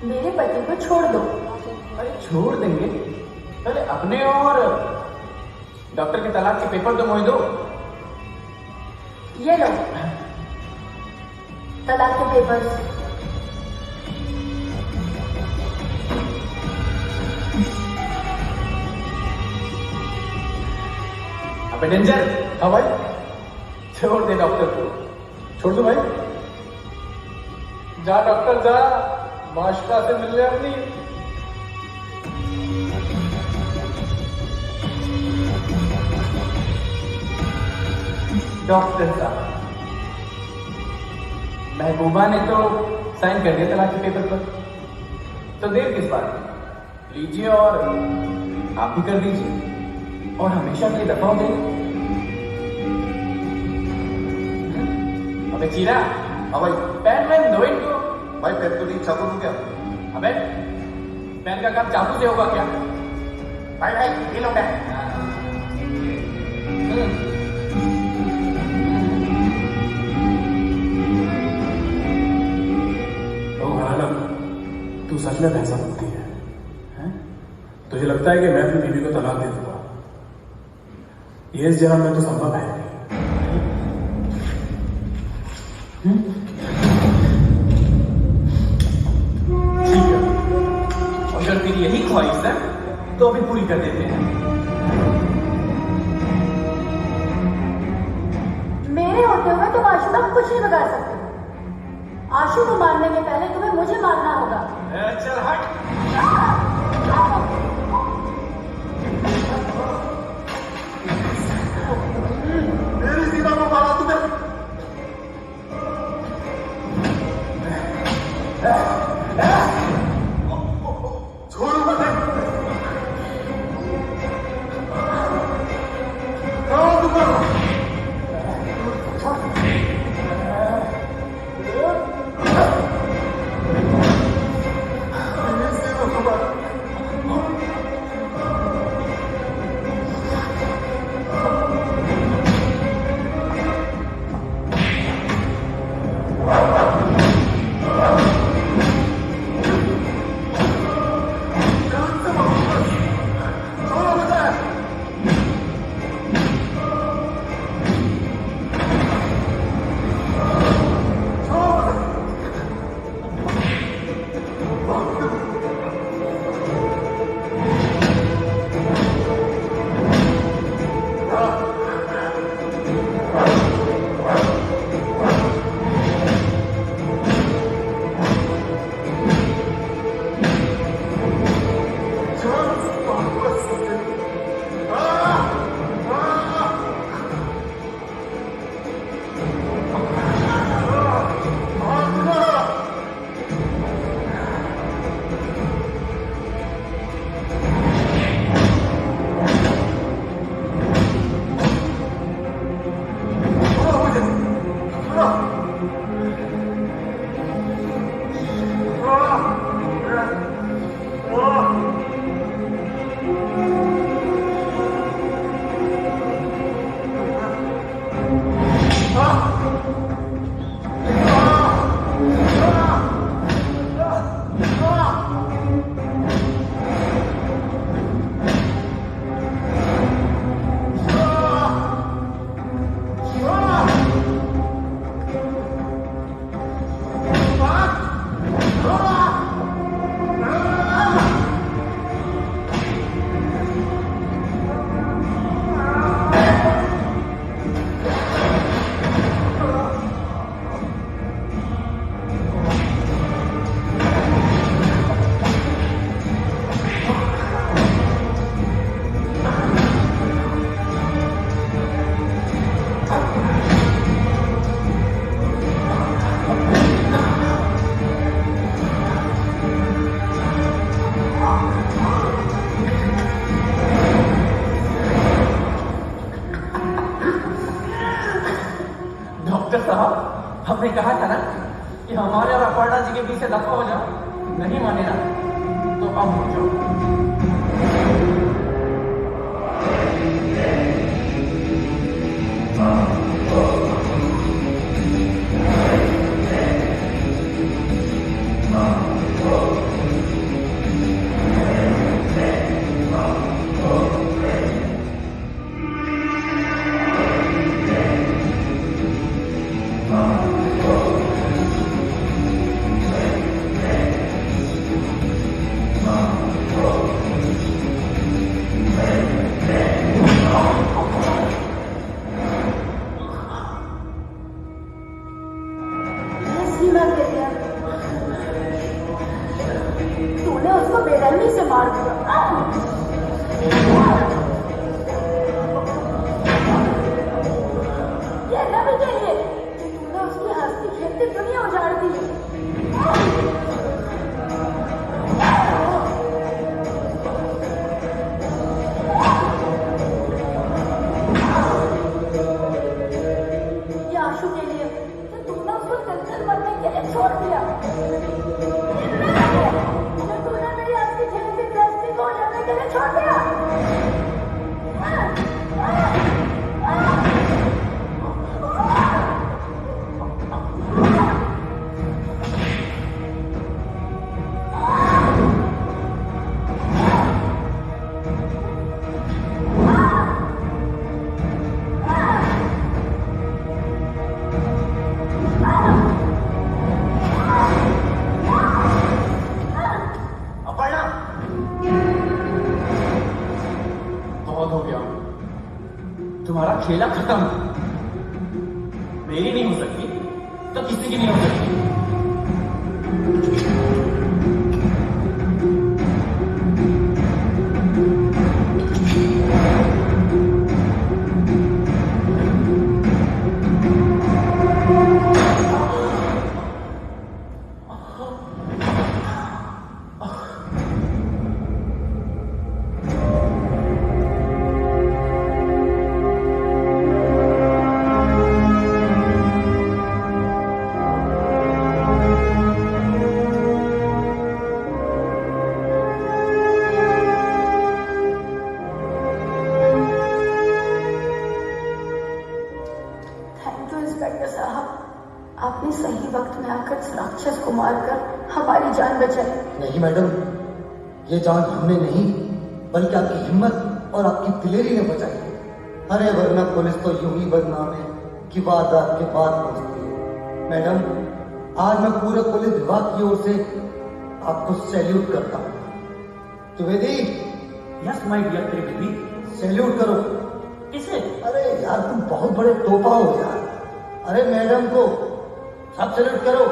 मेरे पति को छोड़ दो। अरे छोड़ देंगे, पहले अपने और डॉक्टर के तलाक के पेपर तो मोह दो। ये लो तलाक के पेपर्स। अबे डेंजर। हाँ भाई, छोड़ दे डॉक्टर को। छोड़ दो भाई। जा डॉक्टर जा, माशका से मिल ले अपनी। डॉक्टर साहब, महबूबा ने तो साइन कर दिया तलाक के पेपर पर, तो देर किस बात। लीजिए और आप भी कर दीजिए और हमेशा के लिए दफा हो जाइए। अबे चीरा। हाँ भाई। पैन वैन धो इनको। भाई पैन तो नहीं, चाकू दूं क्या? अबे पैन का काम चाकू से होगा क्या? भाई भाई ये लो पैन। तू सच में पैसा बनती है? तुझे लगता है कि मैं अपनी बीवी को तलाक दे दूंगा? ये इस जन्म में तो संभव है नहीं। ठीक है, अगर तेरी यही ख्वाहिश है तो अभी पूरी कर देते हैं। मेरे होते हुए तुम आशु का कुछ नहीं बिगाड़ सकते। आशु को मारने के पहले तुम्हें मुझे मारना होगा। चल हट। मेरी सीमा को मारा तुम्हें। छोड़ो मुझे। हमने कहा था ना कि हमारे और अपर्णा जी के बीच से दफा हो जाओ। नहीं माने ना तो अब हो जाओ। तूने उसको बेरहमी से मार दिया। ये रवि के लिए तूने उसकी हंसती खेलती दुनिया उजाड़ दी। ये आशु के लिए तूने उसको चंचल बनने के लिए छोड़ दिया। तूने मेरी हंसती खेलती गृहस्थी को उजाड़ने के लिए छोड़ दिया। बहुत हो गया, तुम्हारा खेला खत्म। मेरी नहीं हो सकती तो किसी की नहीं हो सकती। थैंक यू इंस्पेक्टर साहब, आपने सही वक्त में आकर इस राक्षस को मारकर हमारी जान बचाई। नहीं मैडम, ये जान हमने नहीं बल्कि आपकी हिम्मत और आपकी दिलेरी ने बचाई। अरे वरना पुलिस तो यूं ही बदनाम है कि वारदात के बाद पहुंचती है। मैडम, आज मैं पूरे पुलिस विभाग की ओर से आपको सैल्यूट करता हूँ। Trivedi. Yes my dear Trivedi. Salute करो। किसे? अरे यार, तुम बहुत बड़े तोपा हो यार। अरे मैडम को सब सैल्यूट करो।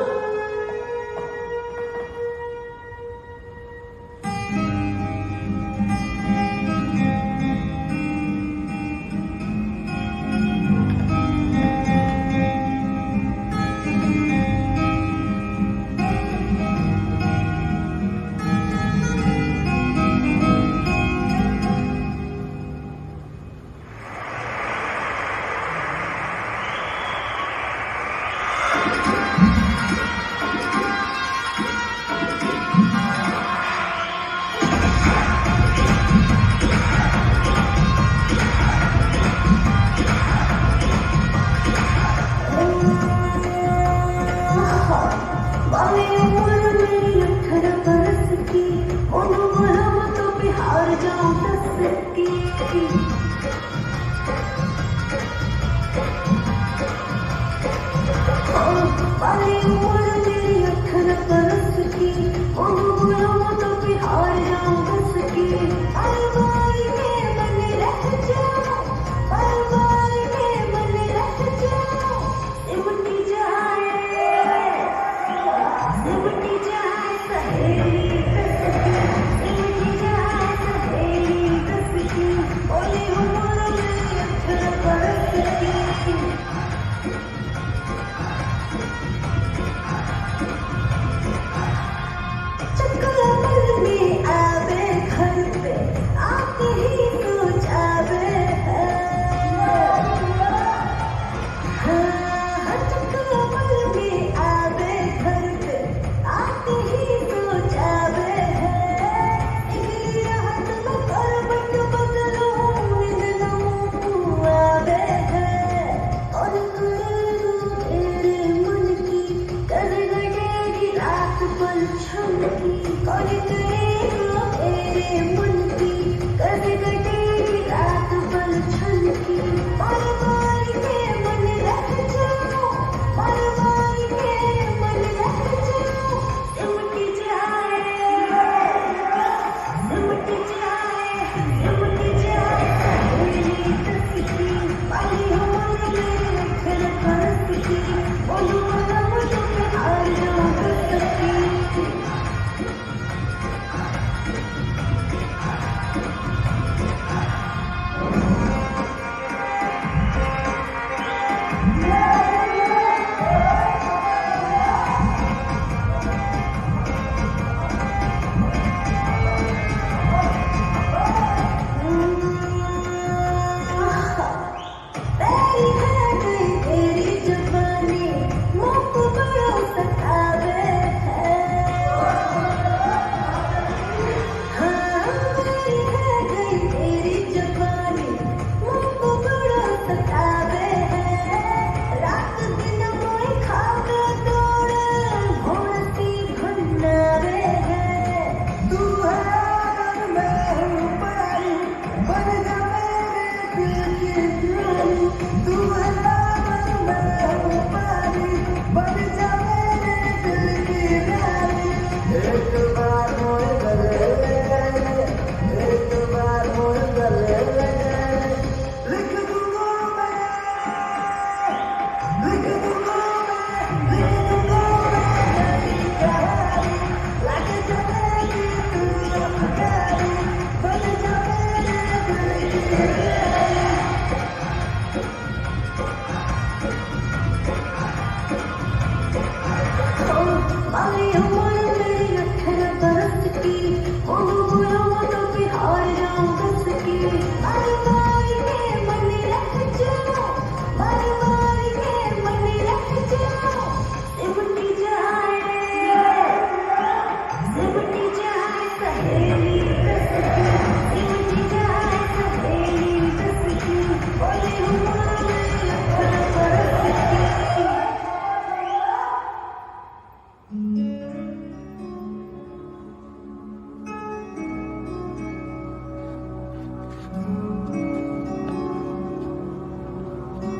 सारी उम्र मेरी 18 बरस की बोलो बोलो तो कि हार जाऊं बस की बारी बारी के मन रख जाओ बारी बारी के मन रख जाओ सिमटी जाए सहेली